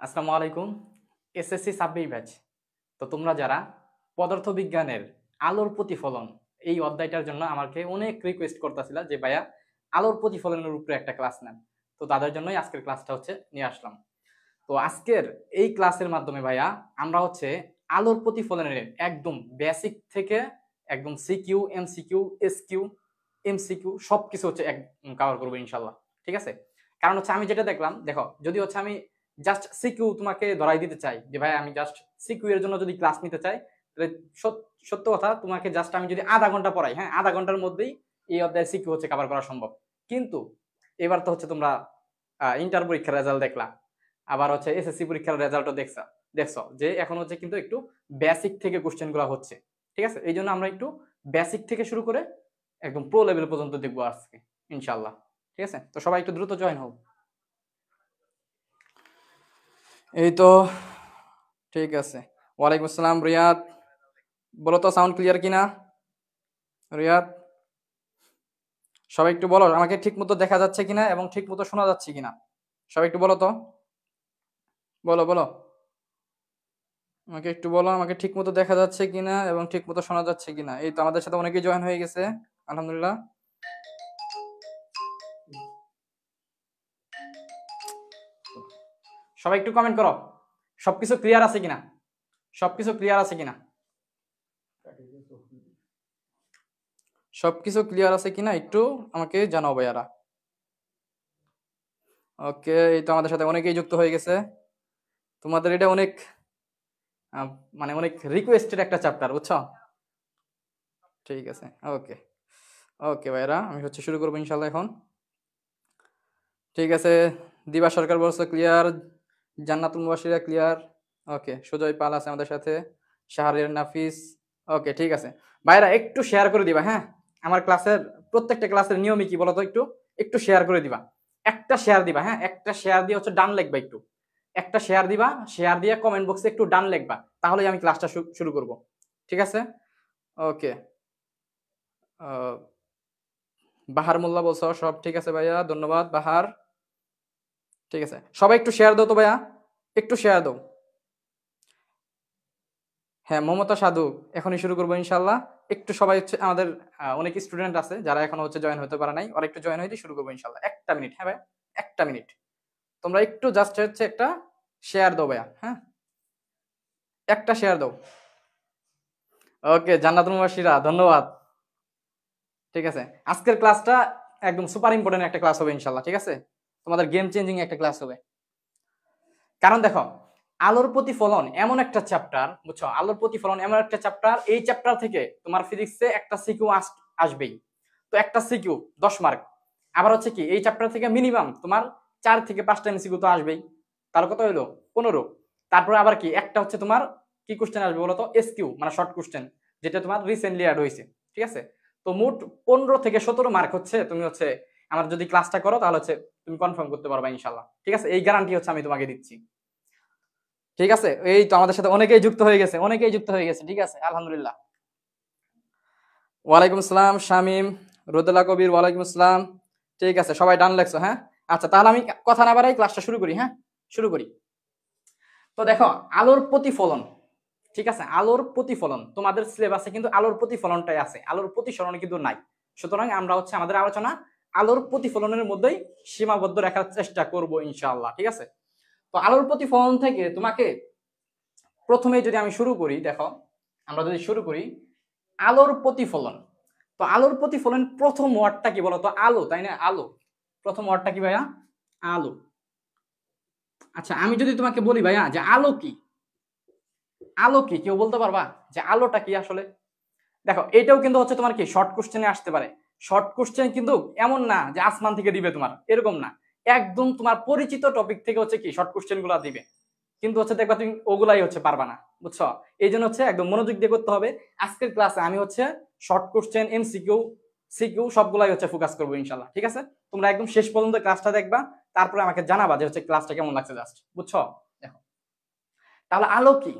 আসসালামু আলাইকুম। SSC Sabbir batch. তো তোমরা যারা পদার্থবিজ্ঞানের আলোর প্রতিফলন এই অধ্যায়টার জন্য আমাকে অনেক রিকোয়েস্ট করতেছিলা যে ভাইয়া আলোর প্রতিফলনের উপরে একটা ক্লাস নেন। তো তাদের জন্যই আজকের ক্লাসটা নিয়ে আসলাম। তো আজকের এই ক্লাসের মাধ্যমে ভাইয়া আমরা আলোর প্রতিফলনের একদম বেসিক থেকে একদম সিকিউ, এমসিকিউ, এসকিউ, এমসিকিউ সবকিছু কভার করবো ইনশাল্লাহ। ঠিক আছে? কারণ আমি যেটা দেখলাম, দেখো যদি আমি জাস্ট সিকিউ তোমাকে ধরাই দিতে চাই যে ভাই আমি জাস্ট সিকিউ এর জন্য যদি ক্লাস নিতে চাই, তাহলে সত্য কথা তোমাকে জাস্ট আমি যদি আধা ঘন্টা পড়াই, হ্যাঁ আধা ঘন্টার মধ্যেই এই অধ্যায় সিকিউ কভার করা সম্ভব। কিন্তু এবার তো তোমরা ইন্টার পরীক্ষার রেজাল্ট দেখলা, আবার এসএসসি পরীক্ষার রেজাল্টও দেখছো যে এখন কিন্তু একটু বেসিক থেকে কোশ্চেন গুলো হচ্ছে। ঠিক আছে, এই জন্য আমরা একটু বেসিক থেকে শুরু করে একদম প্রো লেভেল পর্যন্ত দেখবো আজকে ইনশাল্লাহ। ঠিক আছে, তো সবাই একটু দ্রুত জয়েন হোক। এই তো ঠিক আছে। ওয়ালাইকুম আসসালাম রিয়াদ, বলো তো সাউন্ড ক্লিয়ার কিনা? রিয়াদ সবাই একটু বলো আমাকে ঠিক মতো দেখা যাচ্ছে কিনা এবং ঠিক মতো শোনা যাচ্ছে কিনা, সবাই একটু বলো তো, বলো বলো আমাকে একটু বলো আমাকে ঠিক মতো দেখা যাচ্ছে কিনা এবং ঠিক মতো শোনা যাচ্ছে কিনা। এই তো আমাদের সাথে অনেকেই জয়েন হয়ে গেছে, আলহামদুলিল্লাহ। সবাই একটু কমেন্ট করো সবকিছু ক্লিয়ার আছে কিনা, সবকিছু ক্লিয়ার আছে কিনা, সবকিছু ক্লিয়ার আছে কিনা একটু আমাকে জানাও ভাইয়ারা। ওকে, এই তো আমাদের সাথে অনেকেই যুক্ত হয়ে গেছে। তোমাদের এটা অনেক মানে অনেক রিকোয়েস্টেড একটা চ্যাপ্টার, বুঝছো? ঠিক আছে, ওকে ওকে ভাইরা, আমি শুরু করবো ইনশাল্লাহ এখন। ঠিক আছে, দিবা সরকার বলছো ক্লিয়ার, জান্নাতুল মুবাশশিরা ক্লিয়ার, ওকে সুজয় পাল আছে আমাদের সাথে, শাহরিয়ার নাফিস, ওকে ঠিক আছে। ভাইরা একটু শেয়ার করে দিবা, হ্যাঁ আমার ক্লাসের প্রত্যেকটা ক্লাসের নিয়মই কি বলতো, একটু একটু শেয়ার করে দিবা, একটা শেয়ার দিবা, হ্যাঁ একটা শেয়ার দিয়ে ডান লিখবা, একটু একটা শেয়ার দিবা, শেয়ার দিয়ে কমেন্ট বক্সে একটু ডান লিখবা, তাহলেই আমি ক্লাসটা শুরু করব। ঠিক আছে, ওকে। বাহার মোল্লা বলছো সব ঠিক আছে ভাইয়া, ধন্যবাদ বাহার। ঠিক আছে, সবাই একটু শেয়ার দাও তো ভাইয়া, একটু শেয়ার দাও। হ্যাঁ মমতা সাধু, এখনই শুরু করবো ইনশাল্লাহ। একটু সবাই আমাদের অনেক স্টুডেন্ট আছে যারা এখনো জয়েন হতে পারে নাই, ওরা একটু জয়েন হইতে শুরু করবো ইনশাল্লাহ। একটা মিনিট, হ্যাঁ ভাই একটা মিনিট, তোমরা একটু জাস্ট একটা শেয়ার দাও ভাইয়া, হ্যাঁ একটা শেয়ার দাও। ওকে জান্নাতুল মুবাশশিরা ধন্যবাদ। ঠিক আছে, আজকের ক্লাসটা একদম সুপার ইম্পর্টেন্ট একটা ক্লাস হবে ইনশাল্লাহ। ঠিক আছে, তোমাদের গেম চেঞ্জিং একটা ক্লাস হবে। কারণ দেখো আলোর প্রতিফলন এমন একটা চ্যাপ্টার, বুঝছো? আলোর প্রতিফলন এমন একটা চ্যাপ্টার, এই চ্যাপ্টার থেকে তোমার ফিজিক্সে একটা সিকিউ আসবেই। তো একটা সিকিউ 10 মার্ক। আবার কি এই চ্যাপ্টার থেকে মিনিমাম তোমার 4 থেকে 5টা এমসিকিউ তো আসবেই, তাহলে কত হলো 15। তারপরে আবার কি একটা তোমার কি কোশ্চেন আসবে বলতো, এসকিউ মানে শর্ট কোশ্চেন, যেটা তোমার রিসেন্টলি অ্যাড হয়েছে। ঠিক আছে, তো মোট 15 থেকে 17 মার্ক তুমি আমার যদি ক্লাসটা করো তাহলে তুমি কনফার্ম করতে পারবা ইনশাল্লাহ। ঠিক আছে, এই গ্যারান্টি আমি তোমাকে দিচ্ছি। ঠিক আছে, এই তো আমাদের সাথে অনেকেই যুক্ত হয়ে গেছে, অনেকেই যুক্ত হয়ে গেছে। ঠিক আছে, আলহামদুলিল্লাহ। ওয়ালাইকুম আসসালাম শামিম, রোদেলা কবির ওয়ালাইকুম আসসালাম। ঠিক আছে, সবাই ডান লেখছো, হ্যাঁ আচ্ছা তাহলে আমি কথা না বাড়াই ক্লাসটা শুরু করি। হ্যাঁ শুরু করি। তো দেখো আলোর প্রতিফলন, ঠিক আছে আলোর প্রতিফলন তোমাদের সিলেবাসে কিন্তু আলোর প্রতিফলনটাই আছে, আলোর প্রতিসরণ কিন্তু নাই। সুতরাং আমরা আমাদের আলোচনা আলোর প্রতিফলনের মধ্যেই সীমাবদ্ধ রাখার চেষ্টা করব ইনশাআল্লাহ। ঠিক আছে, তো আলোর প্রতিফলন থেকে তোমাকে প্রথমে যদি আমি শুরু করি, দেখো আমরা যদি শুরু করি আলোর প্রতিফলন, তো আলোর প্রতিফলন প্রথম ওয়ার্ডটা কি বলতো, আলো, তাই না? আলো, প্রথম ওয়ার্ডটা কি ভাইয়া? আলো। আচ্ছা আমি যদি তোমাকে বলি ভাইয়া যে আলো কি, আলো কি কেউ বলতে পারবা যে আলোটা কি আসলে? দেখো এটাও কিন্তু তোমার কি শর্ট কোশ্চেনে আসতে পারে। শর্ট কোশ্চেন কিন্তু এমন না যে আসমান থেকে দিবে তোমার, এরকম না, একদম তোমার পরিচিত টপিক থেকে কি শর্ট কোশ্চেন গুলা দিবে, কিন্তু দেখবা তুমি ওগুলাই পারবা না, বুঝছো? এই জন্য একদম মনোযোগ দিয়ে করতে হবে। আজকের ক্লাসে আমি শর্ট কোশ্চেন, এমসিকিউ, সিকিউ সবগুলাই ফোকাস করবো ইনশাল্লাহ। ঠিক আছে, তোমরা একদম শেষ পর্যন্ত ক্লাসটা দেখবা, তারপরে আমাকে জানাবা যে ক্লাসটা কেমন লাগছে জাস্ট, বুঝছো? দেখো তাহলে আলো কি,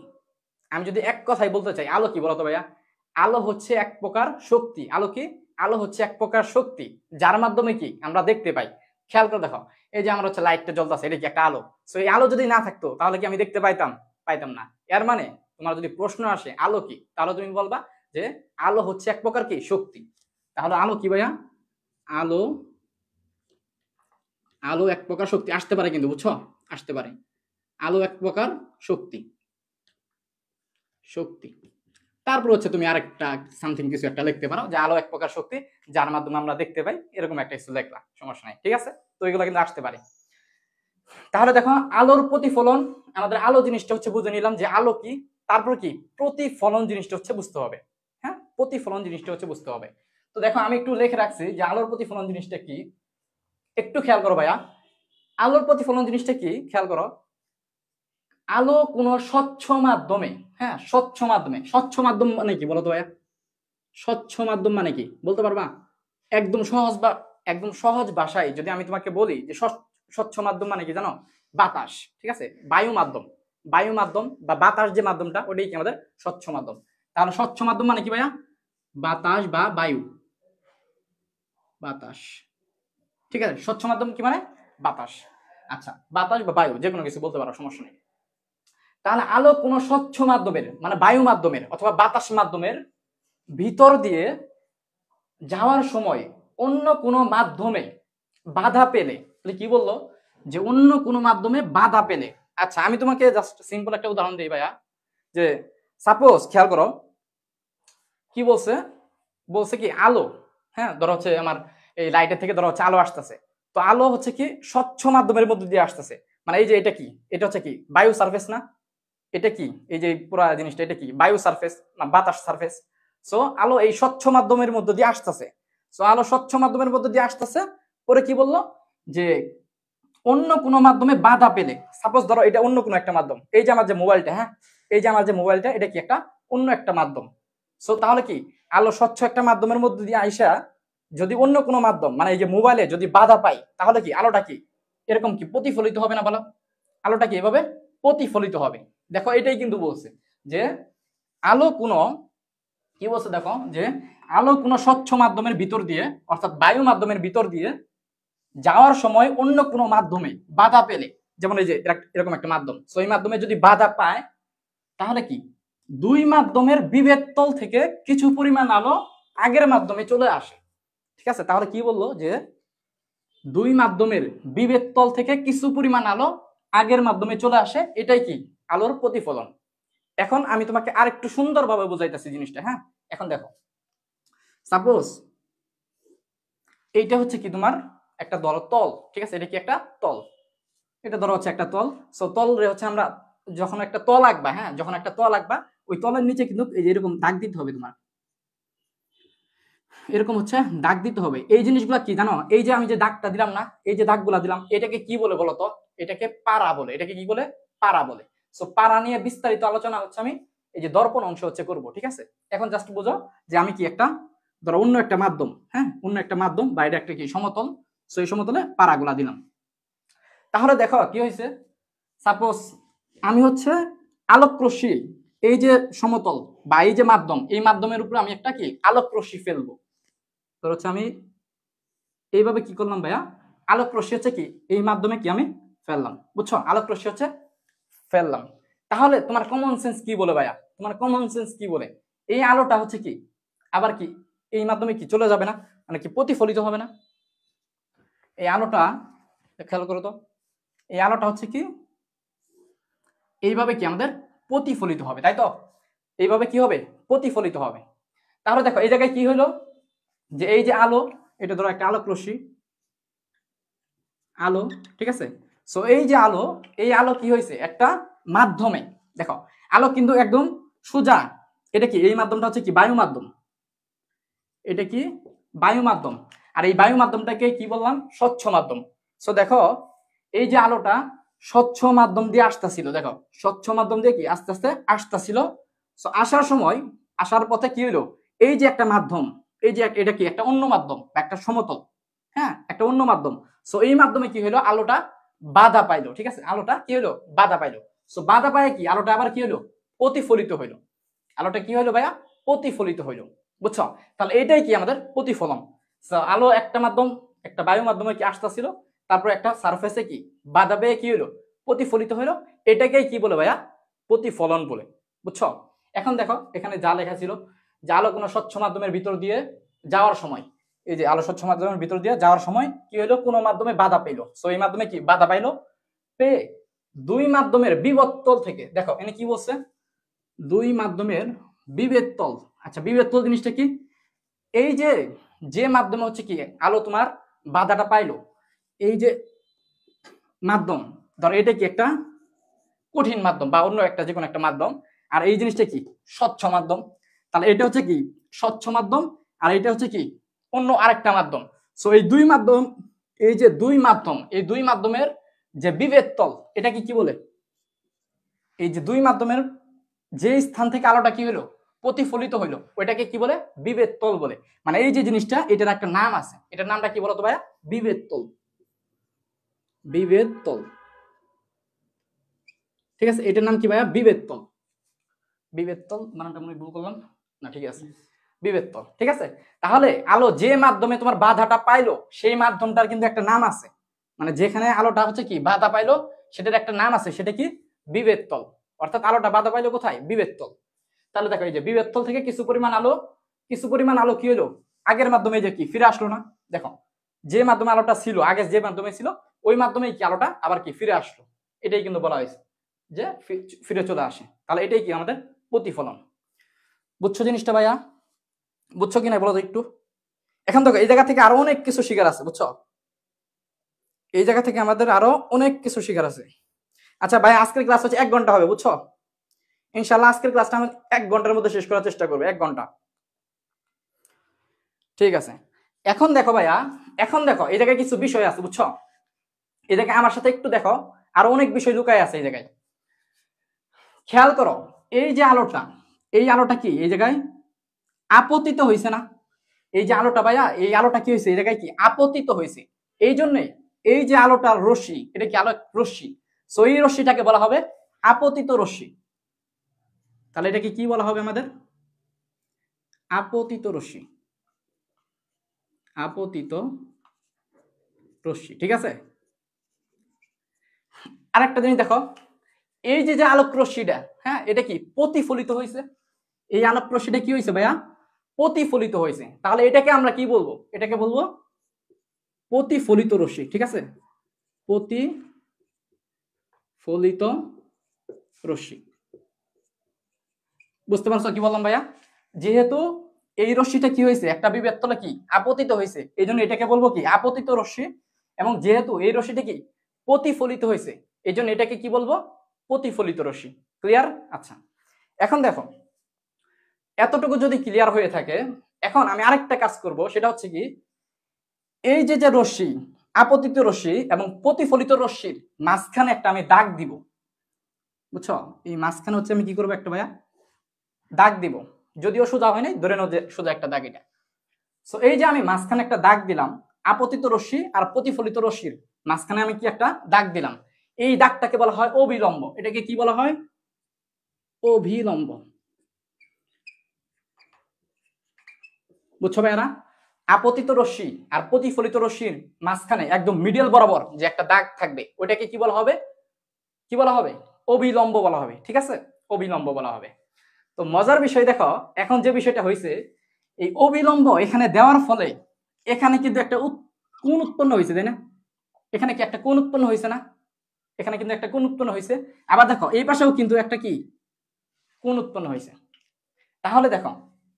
আমি যদি এক কথাই বলতে চাই আলো কি বলতো ভাইয়া? আলো এক প্রকার শক্তি। আলো কি? আলো এক প্রকার শক্তি, যার মাধ্যমে কি আমরা দেখতে পাই। খেয়াল করে দেখো, এই যে আমার হচ্ছে লাইটটা জ্বলতেছে, এটা কি একটা আলো? সো এই আলো যদি না থাকতো তাহলে কি আমি দেখতে পাইতাম? পাইতাম না। এর মানে তোমার যদি প্রশ্ন আসে আলো কি, তাহলে তুমি বলবা যে আলো হচ্ছে এক প্রকার কি শক্তি। তাহলে আলো কি ভাইয়া? আলো, আলো এক প্রকার শক্তি আসতে পারে কিন্তু, বুঝছো? আসতে পারে, আলো এক প্রকার শক্তি, শক্তি। তারপর হচ্ছে তুমি আরেকটা সামথিং কিছু একটা লিখতে পারো যে আলো এক প্রকার শক্তি যার মাধ্যমে আমরা দেখতে পাই, এরকম একটা কিছু লিখলা, সমস্যা নাই, ঠিক আছে? তো এগুলো কিন্তু আসতে পারে। তাহলে দেখো আলোর প্রতিফলন, আমাদের আলো জিনিসটা হচ্ছে বুঝে নিলাম যে আলো কি। তারপর কি প্রতিফলন জিনিসটা হচ্ছে বুঝতে হবে। হ্যাঁ, প্রতিফলন জিনিসটা হচ্ছে বুঝতে হবে। তো দেখো আমি একটু লিখে রাখছি যে আলোর প্রতিফলন জিনিসটা কি, একটু খেয়াল করো ভাইয়া। আলোর প্রতিফলন জিনিসটা কি খেয়াল করো। আলো কোনো স্বচ্ছ মাধ্যমে, হ্যাঁ স্বচ্ছ মাধ্যমে, স্বচ্ছ মাধ্যম মানে কি বলতো ভাইয়া? স্বচ্ছ মাধ্যম মানে কি বলতে পারবা? একদম সহজ বা একদম সহজ ভাষায় যদি আমি তোমাকে বলি যে স্বচ্ছ মাধ্যম মানে কি জানো? বাতাস, ঠিক আছে? বায়ু মাধ্যম, বায়ু মাধ্যম বা বাতাস যে মাধ্যমটা, ওটাই কি আমাদের স্বচ্ছ মাধ্যম। তাহলে স্বচ্ছ মাধ্যম মানে কি ভাইয়া? বাতাস বা বায়ু, বাতাস, ঠিক আছে? স্বচ্ছ মাধ্যম কি মানে? বাতাস। আচ্ছা, বাতাস বা বায়ু যে কোনো কিছু বলতে পারো, সমস্যা নেই। তাহলে আলো কোনো স্বচ্ছ মাধ্যমের মানে বায়ু মাধ্যমের অথবা বাতাস মাধ্যমের ভিতর দিয়ে যাওয়ার সময় অন্য কোনো মাধ্যমে বাধা পেলে, কি বললো? যে অন্য কোনো মাধ্যমে বাধা পেলে। আচ্ছা আমি তোমাকে জাস্ট সিম্পল একটা উদাহরণ দিই ভাইয়া, যে সাপোজ খেয়াল করো কি বলছে, বলছে কি আলো, হ্যাঁ ধরো হচ্ছে আমার এই লাইটের থেকে ধরো হচ্ছে আলো আসতেছে, তো আলো হচ্ছে কি স্বচ্ছ মাধ্যমের মধ্যে দিয়ে আসতেছে, মানে এই যে এটা কি, এটা হচ্ছে কি বায়ু সারফেস না? এটা কি এই যে পুরা জিনিসটা, এটা কি বায়ু সারফেস না বাতাস সারফেস? সো আলো এই স্বচ্ছ মাধ্যমের মধ্যে দিয়ে আসতেছে। সো আলো স্বচ্ছ মাধ্যমের মধ্যে দিয়ে আসতেছে, পরে কি বললো যে অন্য কোনো মাধ্যমে বাধা পেলে, সাপোজ ধরো এটা অন্য কোনো একটা মাধ্যম, এই যে আমার যে মোবাইলটা, হ্যাঁ এই যে আমার যে মোবাইলটা, এটা কি একটা অন্য একটা মাধ্যম। সো তাহলে কি আলো স্বচ্ছ একটা মাধ্যমের মধ্যে দিয়ে আইসা যদি অন্য কোনো মাধ্যম মানে এই যে মোবাইলে যদি বাধা পাই, তাহলে কি আলোটা কি এরকম কি প্রতিফলিত হবে না বলো? আলোটা কি এভাবে প্রতিফলিত হবে। দেখো এটাই কিন্তু বলছে যে আলো কোনো, কি বলছে দেখো, যে আলো কোনো স্বচ্ছ মাধ্যমের ভিতর দিয়ে অর্থাৎ বায়ু মাধ্যমের ভিতর দিয়ে যাওয়ার সময় অন্য কোনো মাধ্যমে বাধা পেলে, যেমন এই যে এরকম একটা মাধ্যম, সো এই মাধ্যমে যদি বাধা পায়, তাহলে কি দুই মাধ্যমের বিভেদ তল থেকে কিছু পরিমাণ আলো আগের মাধ্যমে চলে আসে। ঠিক আছে, তাহলে কি বললো যে দুই মাধ্যমের বিভেদ তল থেকে কিছু পরিমাণ আলো আগের মাধ্যমে চলে আসে, এটাই কি আলোর প্রতিফলন। এখন আমি তোমাকে আরেকটু সুন্দরভাবে বুঝাইতেছি জিনিসটা। হ্যাঁ, এখন দেখো সাপোজ এইটা হচ্ছে কি তোমার একটা ধরো তল, ঠিক আছে? এটা কি একটা তল, এটা ধরো হচ্ছে একটা তল। সো তল রে হচ্ছে আমরা যখন একটা তল আঁকবা, হ্যাঁ যখন একটা তল আঁকবা, ওই তলের নিচে কিন্তু এই যে এরকম দাগ দিতে হবে তোমার, এরকম হচ্ছে দাগ দিতে হবে। এই জিনিসগুলো কি জানো? এই যে আমি যে দাগটা দিলাম না, এই যে দাগগুলা দিলাম, এটাকে কি বলে বলতো? এটাকে পারা বলে। এটাকে কি বলে? পারা বলে। সো পারা নিয়ে বিস্তারিত আলোচনা হচ্ছে আমি এই যে দর্পণ অংশ হচ্ছে করব, ঠিক আছে? এখন জাস্ট বুঝো যে আমি কি একটা ধরো অন্য একটা মাধ্যম, হ্যাঁ অন্য একটা মাধ্যম, বাইরে একটা কি সমতল, সো এই সমতলে পারাগুলা দিলাম। তাহলে দেখো কি হয়েছে, সাপোজ আমি হচ্ছে আলোক রশ্মি, এই যে সমতল বা এই যে মাধ্যম, এই মাধ্যমের উপরে আমি একটা কি আলোক রশ্মি ফেলবো। তো হচ্ছে আমি এইভাবে কি করলাম ভাইয়া, আলোক রশ্মি হচ্ছে কি এই মাধ্যমে কি আমি ফেললাম, বুঝছো? আলোক রশ্মি হচ্ছে ফেললাম। তাহলে তোমার কমন সেন্স কি বলে ভাইয়া? তোমার কমন সেন্স কি বলে? এই আলোটা হচ্ছে কি আবার কি এই মাধ্যমে কি চলে যাবে না, মানে কি প্রতিফলিত হবে না? এই আলোটা খেয়াল করো তো, এই আলোটা হচ্ছে কি এইভাবে কি আমাদের প্রতিফলিত হবে, তাই তো? এইভাবে কি হবে? প্রতিফলিত হবে। তাহলে দেখো এই জায়গায় কি হলো, যে এই যে আলো, এটা ধরো একটা আলোক রশ্মি, আলো, ঠিক আছে? সো এই যে আলো, এই আলো কি হয়েছে একটা মাধ্যমে, দেখো আলো কিন্তু একদম সোজা, এটা কি এই মাধ্যমটা হচ্ছে কি বায়ু মাধ্যম, এটা কি বায়ু মাধ্যম, আর এই বায়ু মাধ্যমটাকে কি বললাম? স্বচ্ছ মাধ্যম। সো দেখো এই যে আলোটা স্বচ্ছ মাধ্যম দিয়ে আসতেছিল, দেখো স্বচ্ছ মাধ্যম দিয়ে কি আস্তে আস্তে আসতেছিল। সো আসার সময়, আসার পথে কি হলো, এই যে একটা মাধ্যম, এই যে এটা কি একটা অন্য মাধ্যম, একটা সমতল, হ্যাঁ একটা অন্য মাধ্যম। সো এই মাধ্যমে কি হলো, আলোটা বাধা পাইলো, ঠিক আছে? আলোটা কি হলো? বাধা পাইলো। সো বাধা পায় কি আলোটা আবার কি হলো? প্রতিফলিত হইলো। আলোটা কি হলো ভাইয়া? প্রতিফলিত হইলো, বুঝছো? তাহলে এটাই কি আমাদের প্রতিফলন। আলো একটা মাধ্যম, একটা বায়ু মাধ্যমে কি আসতেছিল, তারপর একটা সারফেসে কি বাধা পেয়ে কি হলো, প্রতিফলিত হলো, এটাকেই কি বলে ভাইয়া, প্রতিফলন বলে। বুঝছো? এখন দেখো এখানে যা লেখা ছিল, যে আলো কোনো স্বচ্ছ মাধ্যমের ভিতর দিয়ে যাওয়ার সময়, এই যে আলো স্বচ্ছ মাধ্যমের ভিতর দিয়ে যাওয়ার সময় কি হলো, কোনো মাধ্যমে বাধা পেলো। সো এই মাধ্যমে কি বাধা পাইলো, পেয়ে দুই মাধ্যমের বিবর্তল থেকে, দেখো এখানে কি বলছে, দুই মাধ্যমের বিভেদতল। আচ্ছা বিভেদতল জিনিসটা কি, এই যে যে মাধ্যমে হচ্ছে কি আলো তোমার বাধাটা পাইলো, এই যে মাধ্যম, ধর এটা কি একটা কঠিন মাধ্যম বা অন্য একটা যে কোনো একটা মাধ্যম, আর এই জিনিসটা কি স্বচ্ছ মাধ্যম, তাহলে এটা হচ্ছে কি স্বচ্ছ মাধ্যম, আর এটা হচ্ছে কি অন্য আরেকটা মাধ্যম। সো এই দুই মাধ্যম, এই যে দুই মাধ্যম, এই দুই মাধ্যমের যে বিভেদতল, এটা কি বলে, এই যে দুই মাধ্যমের যে স্থান থেকে আলোটা কি হলো, প্রতিফলিত হইলো, ওইটাকে কি বলে, বিভেদতল বলে। মানে এই যে জিনিসটা, এটার একটা নাম আছে, এটার নামটা কি বলতো ভাইয়া, বিভেদতল। বিভেদতল, ঠিক আছে, এটার নাম কি ভাইয়া, বিভেদতল। বিভেদতল মানেটা মনে ভুল করলাম না, ঠিক আছে, বিভেদতল, ঠিক আছে। তাহলে আলো যে মাধ্যমে তোমার বাধাটা পাইলো, সেই মাধ্যমটার কিন্তু একটা নাম আছে, মানে যেখানে আলোটা হচ্ছে কি বাধা পাইলো, সেটার একটা নাম আছে, সেটা কি বিভেদতল। অর্থাৎ আলোটা বাধা পাইলো কোথায়, বিভেদতল। তাহলে দেখো এই যে বিভেদতল থেকে কিছু পরিমাণ আলো কি হলো, আগের মাধ্যমে যে কি ফিরে আসলো না, দেখো যে মাধ্যমে আলোটা ছিল আগে, যে মাধ্যমে ছিল ওই মাধ্যমেই কি আলোটা আবার কি ফিরে আসলো, এটাই কিন্তু বলা হয়েছে যে ফিরে চলে আসে। তাহলে এটাই কি আমাদের প্রতিফলন। বুঝছো জিনিসটা ভাইয়া, বুঝছো কিনা বলো তো একটু। এখন দেখো এই জায়গা থেকে আরো অনেক কিছু শিকার আছে, বুঝছো, এই জায়গা থেকে আমাদের আরো অনেক কিছু শিকার আছে। আচ্ছা ভাই আজকের ক্লাস হচ্ছে 1 ঘন্টা হবে, বুঝছো, ইনশাল্লাহ আজকের ক্লাসটা আমি 1 ঘন্টার মধ্যে শেষ করার চেষ্টা করবো, 1 ঘন্টা, ঠিক আছে। এখন দেখো ভাইয়া, এখন দেখো এই জায়গায় কিছু বিষয় আছে, বুঝছো, এই জায়গায় আমার সাথে একটু দেখো, আরো অনেক বিষয় লুকায় আছে এই জায়গায়। খেয়াল করো, এই যে আলোটা, এই আলোটা কি এই জায়গায় আপতিত হয়েছে না, এই যে আলোটা ভাইয়া, এই আলোটা কি হয়েছে এই জায়গায় কি আপতিত হয়েছে। এই জন্যে এই যে আলোটার রশ্মি, এটা কি আলো রশ্মি, সো এই রশ্মিটাকে বলা হবে আপতিত রশ্মি। তাহলে এটাকে কি বলা হবে আমাদের, আপতিত রশ্মি, আপতিত রশ্মি, ঠিক আছে। আরেকটা জিনিস দেখো, এই যে যে আলোক রশ্মিটা, হ্যাঁ এটা কি প্রতিফলিত হয়েছে, এই আলোক রশ্মিটা কি হয়েছে ভাইয়া, প্রতিফলিত হয়েছে। তাহলে এটাকে আমরা কি বলবো, এটাকে বলবো প্রতিফলিত রশ্মি, ঠিক আছে, প্রতিফলিত রশ্মি। বুঝতে পারছো কি বললাম ভাইয়া, যেহেতু এই রশ্মিটা কি হয়েছে, একটা বিভেদতলে কি আপতিত হয়েছে, এই জন্য এটাকে বলবো কি আপতিত রশ্মি, এবং যেহেতু এই রশ্মিটা কি প্রতিফলিত হয়েছে, এই জন্য এটাকে কি বলবো, প্রতিফলিত রশ্মি। ক্লিয়ার? আচ্ছা এখন দেখো, এতটুকু যদি ক্লিয়ার হয়ে থাকে, এখন আমি আরেকটা কাজ করব, সেটা হচ্ছে কি, এই যে যে রশ্মি, আপতিত রশ্মি এবং প্রতিফলিত রশ্মির মাঝখানে একটা আমি দাগ দিব, বুঝছো, এই মাঝখানে হচ্ছে আমি কি করবো, একটা ভাইয়া দাগ দিব, যদিও সোজা হয় নাই, ধরে নাও যে সোজা একটা দাগ এটা। সো এই যে আমি মাঝখানে একটা দাগ দিলাম, আপতিত রশ্মি আর প্রতিফলিত রশ্মির মাঝখানে আমি কি একটা দাগ দিলাম, এই দাগটাকে বলা হয় অবিলম্ব। এটাকে কি বলা হয়, অভিলম্ব। বুঝছো ভাইয়ারা, আপতিত রশ্মি আর প্রতিফলিত রশ্মির মাঝখানে একদম মিডল বরাবর যে একটা দাগ থাকবে, ওইটাকে কি বলা হবে, কি বলা হবে, অবিলম্ব বলা হবে, ঠিক আছে, অবিলম্ব বলা হবে। তো মজার বিষয় দেখো, এখন যে বিষয়টা হয়েছে, এই অবিলম্ব এখানে দেওয়ার ফলে এখানে কিন্তু একটা কোণ উৎপন্ন হয়েছে, তাই না, এখানে কি একটা কোণ উৎপন্ন হয়েছে না, এখানে কিন্তু একটা কোণ উৎপন্ন হয়েছে। আবার দেখো এই পাশেও কিন্তু একটা কি কোণ উৎপন্ন হয়েছে। তাহলে দেখো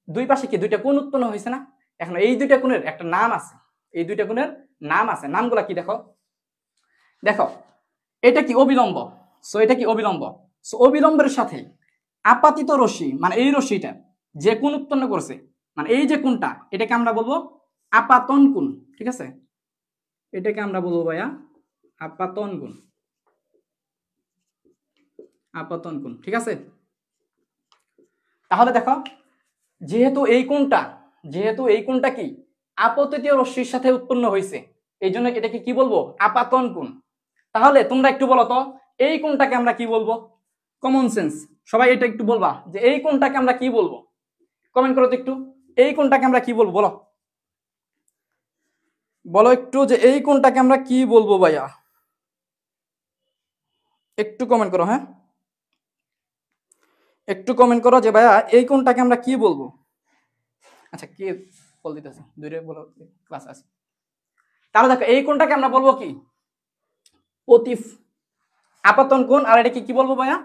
দুই পাশে কি দুইটা কোণ উৎপন্ন হয়েছে না। এখন এই দুইটা কোণের একটা নাম আছে, এই দুইটা কোণের নাম আছে, নামগুলা কি দেখো, দেখো এটা কি অবিলম্ব, সো এটা কি অবিলম্ব, সো অবিলম্বের সাথে আপাতিত রশ্মি, মানে এই রশ্মিটা যে কোণ উৎপন্ন করছে, মানে এই যে কোণটা, এটাকে আমরা বলবো আপাতন কোণ, ঠিক আছে, এটাকে আমরা বলবো ভাইয়া আপাতন কোণ, আপাতন কোণ, ঠিক আছে। তাহলে দেখো যেহেতু এই কোণটা কি আপতিত রশ্মির সাথে উৎপন্ন হয়েছে, এই জন্য এটাকে কি বলবো, আপাতন কোণ। তাহলে তোমরা একটু বলো তো, এই কোণটাকে আমরা কি বলবো, কমন সেন্স সবাই এটা একটু বলবা যে এই কোণটাকে আমরা কি বলবো, কমেন্ট করো তো একটু, এই কোণটাকে আমরা কি বলবো বলো। বলো একটু যে এই কোণটাকে আমরা কি বলবো ভাইয়া, একটু কমেন্ট করো। হ্যাঁ, একটু কমেন্ট করো যে ভাইয়া এই কোণটাকে আমরা কি বলবো। আচ্ছা, কে বল দিতেছে, দুইটা বলো, ক্লাস আছে। তাহলে দেখো এই কোণটাকে আমরা বলবো কি, আপাতন কোণ, আর এটা কি বলবো ভাইয়া,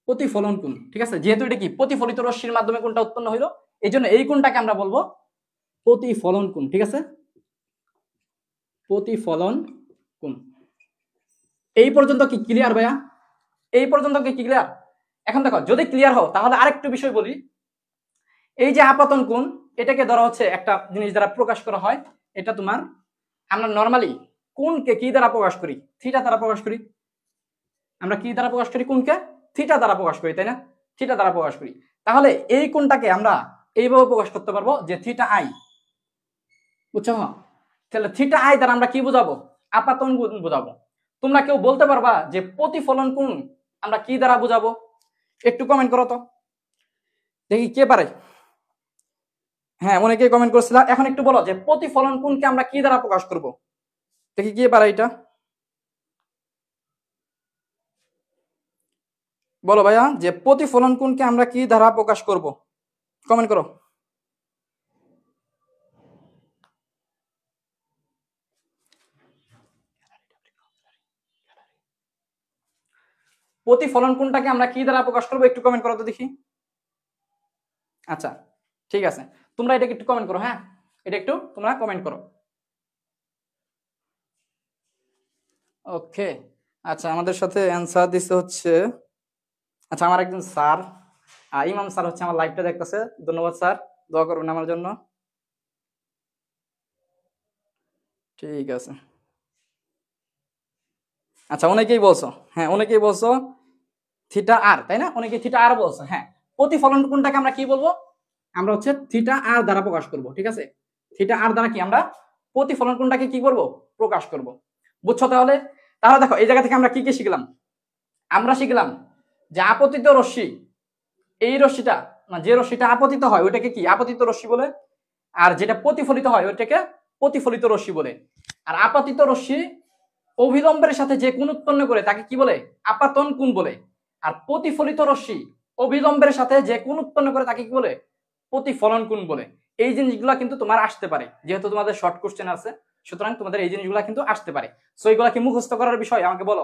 প্রতিফলন কোণ। ঠিক আছে, যেহেতু এটা কি প্রতিফলিত রশ্মির মাধ্যমে কোণটা উৎপন্ন হইলো, এই জন্য এই কোণটাকে আমরা বলবো প্রতিফলন কোণ। ঠিক আছে, প্রতিফলন কোণ। এই পর্যন্ত কি ক্লিয়ার ভাইয়া? এই পর্যন্ত কি ক্লিয়ার? এখন দেখো, যদি ক্লিয়ার হও তাহলে আরেকটু বিষয় বলি। এই যে আপাতন কোণ, এটাকে ধরা হচ্ছে একটা জিনিস দ্বারা প্রকাশ করা হয়। এটা তোমার, আমরা নরমালি কোণকে কি দ্বারা প্রকাশ করি? থিটা দ্বারা প্রকাশ করি। আমরা কি দ্বারা প্রকাশ করি? কোণকে থিটা দ্বারা প্রকাশ করি, তাই না? থিটা দ্বারা প্রকাশ করি। তাহলে এই কোণটাকে আমরা এইভাবে প্রকাশ করতে পারবো যে থিটা আই, বুঝছো? তাহলে থিটা আই দ্বারা আমরা কি বোঝাবো? আপাতন কোণ বোঝাবো। তোমরা কেউ বলতে পারবা যে প্রতিফলন কোণ আমরা কি দ্বারা বোঝাবো? একটু কমেন্ট করো তো, দেখি কে পারে। হ্যাঁ, অনেকেই কমেন্ট করছিল। এখন একটু বলো যে প্রতিফলন কোণকে আমরা কি দ্বারা প্রকাশ করব, দেখি কে পারে এটা। বলো ভাইয়া যে প্রতিফলন কোণকে আমরা কি দ্বারা প্রকাশ করব, কমেন্ট করো। প্রতিফলন কোণটাকে আমরা কি দ্বারা প্রকাশ করব, একটু কমেন্ট করো তো দেখি। আচ্ছা, ঠিক আছে, তোমরা এটা একটু কমেন্ট করো। হ্যাঁ, এটা একটু তোমরা কমেন্ট করো। ওকে, আচ্ছা, আমাদের সাথে অ্যান্সার দিতে হচ্ছে, আচ্ছা, আমার একজন স্যার, ইমাম স্যার হচ্ছে আমার লাইভটা দেখতেছে। ধন্যবাদ স্যার, দোয়া করবেন আমার জন্য। ঠিক আছে, আচ্ছা, অনেকেই বলছো, হ্যাঁ অনেকেই বলছো থিটা আর, তাই না? অনেকে থিটা আর বলছো। হ্যাঁ, প্রতিফলন কোণটাকে আমরা কি বলবো? আমরা হচ্ছে থিটা আর দ্বারা প্রকাশ করব। ঠিক আছে, থিটা আর দ্বারা কি আমরা প্রতিফলন কোণটাকে কি করব? প্রকাশ করব। বুঝছো? তাহলে তাহলে দেখো, এই জায়গা থেকে আমরা কি কি শিখলাম? আমরা শিখলাম যে আপতিত রশ্মি, এই রশ্মিটা, যে রশ্মিটা আপতিত হয় ওইটাকে কি আপতিত রশ্মি বলে, আর যেটা প্রতিফলিত হয় ওইটাকে প্রতিফলিত রশ্মি বলে। আর আপাতিত রশ্মি অভিলম্বের সাথে যে কোণ উৎপন্ন করে তাকে কি বলে? আপাতন কোণ বলে। আর প্রতিফলিত রশ্মি অবিলম্বের সাথে যে কোণ উৎপন্ন করে তাকে কি বলে? প্রতিফলন কোণ বলে। এই জিনিসগুলো কিন্তু তোমার আসতে পারে, যেহেতু তোমাদের শর্ট কোশ্চেন আছে, সুতরাং তোমাদের এই জিনিসগুলো কিন্তু আসতে পারে। সো এগুলা কি মুখস্থ করার বিষয়? আমাকে বলো,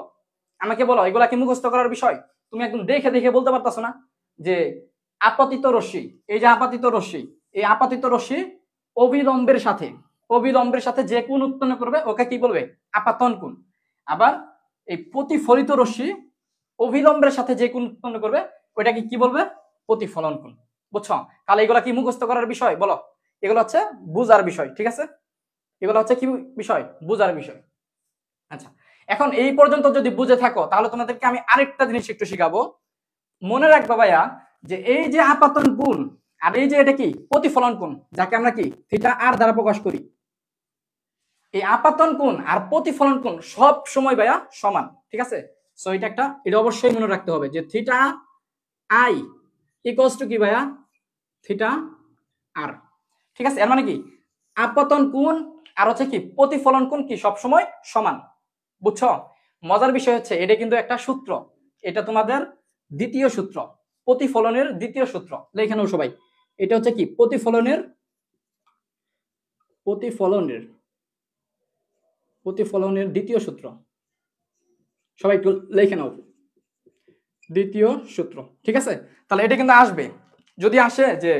আমাকে বলো, এগুলা কি মুখস্থ করার বিষয়? তুমি একদম দেখে দেখে বলতে পারতাছো না যে আপতিত রশ্মি, এই যে আপতিত রশ্মি, এই আপতিত রশ্মি অবিলম্বের সাথে যে কোণ উৎপন্ন করবে ওকে কি বলবে? আপাতন কোণ। আবার এই প্রতিফলিত রশ্মি অবিলম্বের সাথে যে কোণ উৎপন্ন করবে ওইটাকে কি বলবে? প্রতিফলন কোণ। বুঝছো? তাহলে এগুলা কি মুখস্থ করার বিষয়? বলো, এগুলো হচ্ছে বুঝার বিষয়। ঠিক আছে, এগুলো হচ্ছে কি বিষয়? বুঝার বিষয়। আচ্ছা, এখন এই পর্যন্ত যদি বুঝে থাকো তাহলে তোমাদেরকে আমি আরেকটা জিনিস একটু শিখাবো। মনে রাখবা ভাইয়া যে এই যে আপাতন কোণ আর এই যে এটা কি প্রতিফলন কোণ, যাকে আমরা কি থিটা আর দ্বারা প্রকাশ করি, এই আপাতন কোণ আর প্রতিফলন কোণ সব সময় ভাইয়া সমান। ঠিক আছে, সো এটা অবশ্যই মনে রাখতে হবে যে থিটা আই ইকুয়ালস টু কি ভাইয়া? থিটা আর। ঠিক আছে, এর মানে কি আপতন কোণ আর হচ্ছে কি প্রতিফলন কোণ কি সব সময় সমান। বুঝছো? মজার বিষয় হচ্ছে এটা কিন্তু একটা সূত্র, এটা তোমাদের দ্বিতীয় সূত্র, প্রতিফলনের দ্বিতীয় সূত্র। লিখে নাও সবাই, এটা হচ্ছে কি প্রতিফলনের প্রতিফলনের প্রতিফলনের দ্বিতীয় সূত্র। সবাই একটু লিখে নাও, দ্বিতীয় সূত্র। ঠিক আছে, তাহলে এটা কিন্তু আসবে, যদি আসে যে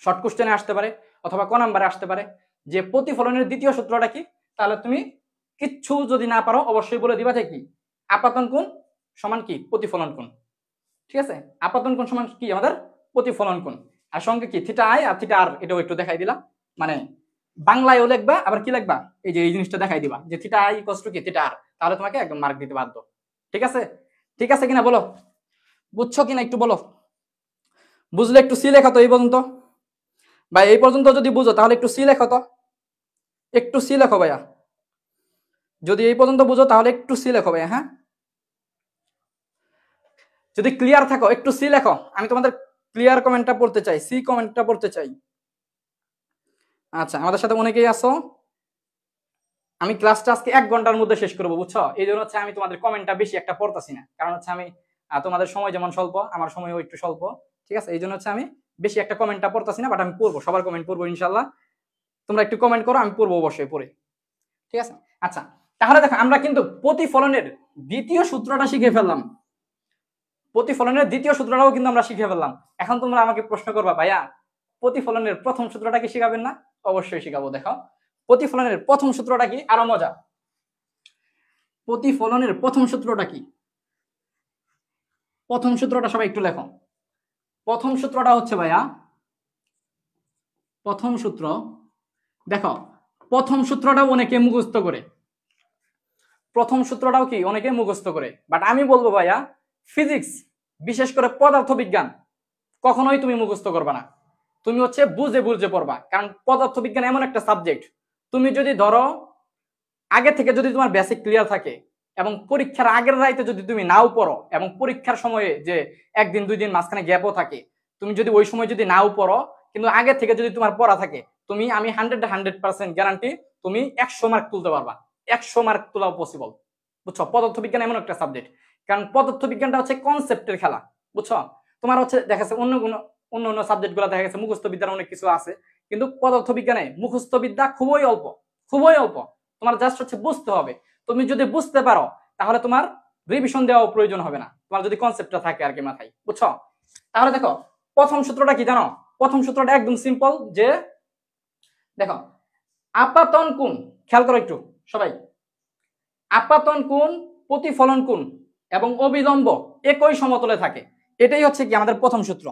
শর্ট কোশ্চেনে আসতে পারে অথবা ক নাম্বারে আসতে পারে যে প্রতিফলনের দ্বিতীয় সূত্রটা কি, তাহলে তুমি কিচ্ছু যদি না পারো অবশ্যই বলে দিবা যে কি আপাতন কোণ সমান কি প্রতিফলন কোণ। ঠিক আছে, আপাতন কোণ সমান কি আমাদের প্রতিফলন কোণ, আর সঙ্গে কি থিটা আই আর থিটা আর, এটাও একটু দেখাই দিলাম। মানে বাংলায়ও লিখবা, আবার কি লিখবা এই যে এই জিনিসটা দেখাই দিবা যে থিটা আই ইকুয়ালস টু কি থিটা আর, তাহলে তোমাকে একদম মার্ক দিতে বাধ্য। ঠিক আছে, ঠিক আছে কিনা বলো, বুঝছো কিনা একটু বলো। বুঝলে একটু সি লেখো তো এই পর্যন্ত। ভাই এই পর্যন্ত যদি বুঝো তাহলে একটু সি লেখো তো, একটু সি লেখো ভাইয়া। যদি এই পর্যন্ত বুঝো তাহলে একটু সি লেখো ভাইয়া। হ্যাঁ, যদি ক্লিয়ার থাকো একটু সি লেখো, আমি তোমাদের ক্লিয়ার কমেন্টটা পড়তে চাই, সি কমেন্টটা পড়তে চাই। আচ্ছা, আমাদের সাথে অনেকেই আসো, আমি ক্লাসটা আজকে 1 ঘন্টার মধ্যে শেষ করবো, বুঝছো? এই জন্য হচ্ছে আমি তোমাদের কমেন্টটা বেশি একটা পড়তাছি না, কারণ হচ্ছে আমি তোমাদের সময় যেমন স্বল্প, আমার সময়ও একটু স্বল্প, ঠিক আছে? এই জন্য হচ্ছে আমি বেশি একটা কমেন্টটা পড়তাছি না, বাট আমি পড়বো, সবার কমেন্ট পড়বো ইনশাল্লাহ। তোমরা একটু কমেন্ট করো, আমি পড়বো অবশ্যই পড়ে, ঠিক আছে? আচ্ছা, তাহলে দেখো আমরা কিন্তু প্রতিফলনের দ্বিতীয় সূত্রটা শিখে ফেললাম, প্রতিফলনের দ্বিতীয় সূত্রটাও কিন্তু আমরা শিখে ফেললাম। এখন তোমরা আমাকে প্রশ্ন করবা, ভাইয়া প্রতিফলনের প্রথম সূত্রটা কি শিখাবেন না? অবশ্যই শিখাবো। দেখো প্রতিফলনের প্রথম সূত্রটা কি, আরো মজা। প্রতিফলনের প্রথম সূত্রটা কি? প্রথম সূত্রটা সবাই একটু লেখো। প্রথম সূত্রটা হচ্ছে ভাইয়া, প্রথম সূত্র, দেখো প্রথম সূত্রটাও অনেকে মুখস্থ করে, প্রথম সূত্রটাও কি অনেকে মুখস্থ করে, বাট আমি বলবো ভাইয়া ফিজিক্স, বিশেষ করে পদার্থবিজ্ঞান কখনোই তুমি মুখস্থ করবা না, তুমি হচ্ছে বুঝে বুঝে পড়বা। কারণ পদার্থবিজ্ঞান এমন একটা সাবজেক্ট, তুমি যদি ধরো আগে থেকে যদি তোমার বেসিক ক্লিয়ার থাকে এবং পরীক্ষার আগের রাইতে যদি তুমি নাও পড়ো এবং পরীক্ষার সময়ে যে 1 দিন 2 দিন মাঝখানে গ্যাপও থাকে, তুমি যদি ওই সময় যদি নাও পড়ো কিন্তু আগে থেকে যদি তোমার পড়া থাকে, তুমি আমি 100% গ্যারান্টি তুমি 100 মার্ক তুলতে পারবা, 100 মার্ক তোলাও পসিবল, বুঝছো? পদার্থবিজ্ঞান এমন একটা সাবজেক্ট, কারণ পদার্থবিজ্ঞানটা হচ্ছে কনসেপ্টের খেলা, বুঝছো? তোমার হচ্ছে দেখা যাচ্ছে অন্য সাবজেক্ট গুলো দেখা গেছে মুখস্থ বিদ্যার অনেক কিছু আছে, কিন্তু পদার্থবিজ্ঞানে মুখস্থ বিদ্যা খুবই অল্প, খুবই অল্প। তোমার জাস্ট হচ্ছে বুঝতে হবে, তুমি যদি বুঝতে পারো তাহলে তোমার রিভিশন দেওয়াও প্রয়োজন হবে না, তোমার যদি কনসেপ্টটা থাকে আর কি মাথায়, বুঝছো? তাহলে দেখো প্রথম সূত্রটা কি জানো? প্রথম সূত্রটা একদম সিম্পল, যে দেখো আপাতন কোণ, খেয়াল করো একটু সবাই, আপাতন কোণ, প্রতিফলন কোণ এবং অবিলম্ব একই সমতলে থাকে, এটাই হচ্ছে কি আমাদের প্রথম সূত্র,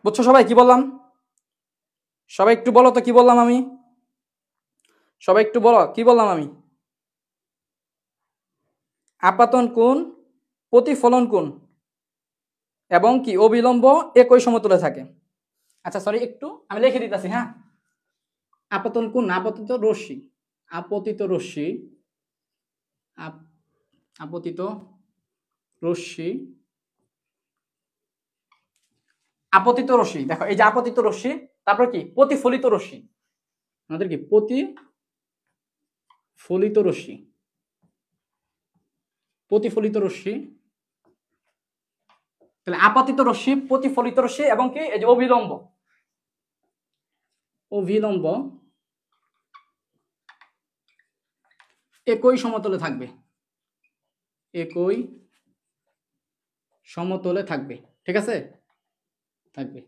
বুঝছো সবাই? কি বললাম সবাই একটু বলো তো, কি বললাম আমি? সবাই একটু বলো কি বললাম আমি? আপাতন কোণ, প্রতিফলন কোণ এবং কি অবিলম্ব একই সমতলে থাকে। আচ্ছা সরি, একটু আমি লিখে দিতেছি, হ্যাঁ। আপতন কোণ, আপতিত রশ্মি, আপতিত রশ্মি, আপতিত রশ্মি, আপতিত রশ্মি, দেখো এই যে আপতিত রশ্মি, তারপর কি প্রতিফলিত রশ্মি, আমাদের কি প্রতিফলিত রশ্মি, প্রতিফলিত রশ্মি, তাহলে আপতিত রশ্মি, প্রতিফলিত রশ্মি এবং কি এই যে অবিলম্ব, অবিলম্ব একই সমতলে থাকবে, একই সমতলে থাকবে, ঠিক আছে? থাকবে।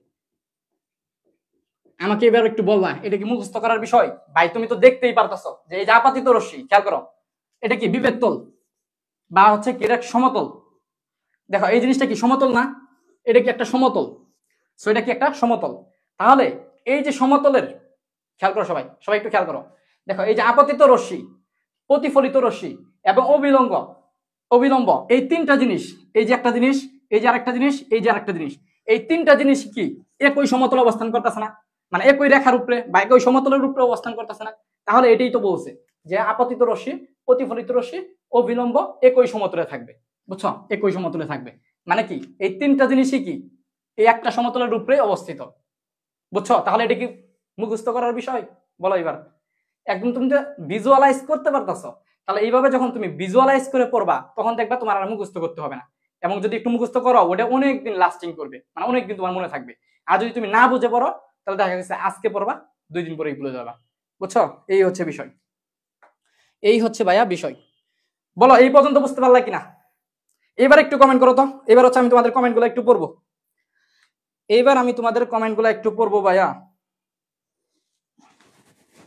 আমাকে এবার একটু বলবা এটা কি মুখস্থ করার বিষয়? ভাই তুমি তো দেখতেই পারতেছো যে এই যে আপাতিত রশ্মি, খেয়াল করো এটা কি বিভেদ তল বা হচ্ছে কি এটা সমতল, দেখো এই জিনিসটা কি সমতল না? এটা কি একটা সমতল? সো এটা কি একটা সমতল? তাহলে এই যে সমতলের, খেয়াল করো সবাই, সবাই একটু খেয়াল করো, দেখো এই যে আপতিত রশ্মি, প্রতিফলিত রশ্মি এবং অবিলম্ব, অবিলম্ব এই তিনটা জিনিস, এই যে একটা জিনিস, এই যে আরেকটা জিনিস, এই যে আরেকটা জিনিস, এই তিনটা জিনিস কি একই সমতলে অবস্থান করতেছে না? মানে একই রেখার উপরে বা একই সমতলের উপরে অবস্থান করতেছে না? তাহলে এটাই তো বলছে যে আপতিত রশ্মি, প্রতিফলিত রশ্মি, অবিলম্ব একই সমতলে থাকবে, বুঝছো? একই সমতলে থাকবে মানে কি এই তিনটা জিনিসই কি এই একটা সমতলের উপরে অবস্থিত, বুঝছো? তাহলে এটা কি মুখস্থ করার বিষয়? বলো এবার, একদম তুমি তো ভিজুয়ালাইজ করতে পারতেছো, তাহলে এইভাবে যখন তুমি ভিজুয়ালাইজ করে পড়বা তখন দেখবা তোমার আর মুখস্থ করতে হবে না, এবং যদি একটু মুখস্থ করো ওটা অনেকদিন লাস্টিং করবে, মানে অনেকদিন তোমার মনে থাকবে। আর যদি তুমি না বুঝে পড়ো তাহলে দেখা গেছে আজকে পড়বা 2 দিন পরেই ভুলে যাবা, বুঝছো? এই হচ্ছে বিষয়, এই হচ্ছে ভাইয়া বিষয়। বলো এই পর্যন্ত বুঝতে পারলা কিনা? এবার একটু কমেন্ট করো তো, এবার হচ্ছে আমি তোমাদের কমেন্টগুলো একটু পড়বো, এইবার আমি তোমাদের কমেন্টগুলো একটু পড়বো ভাইয়া,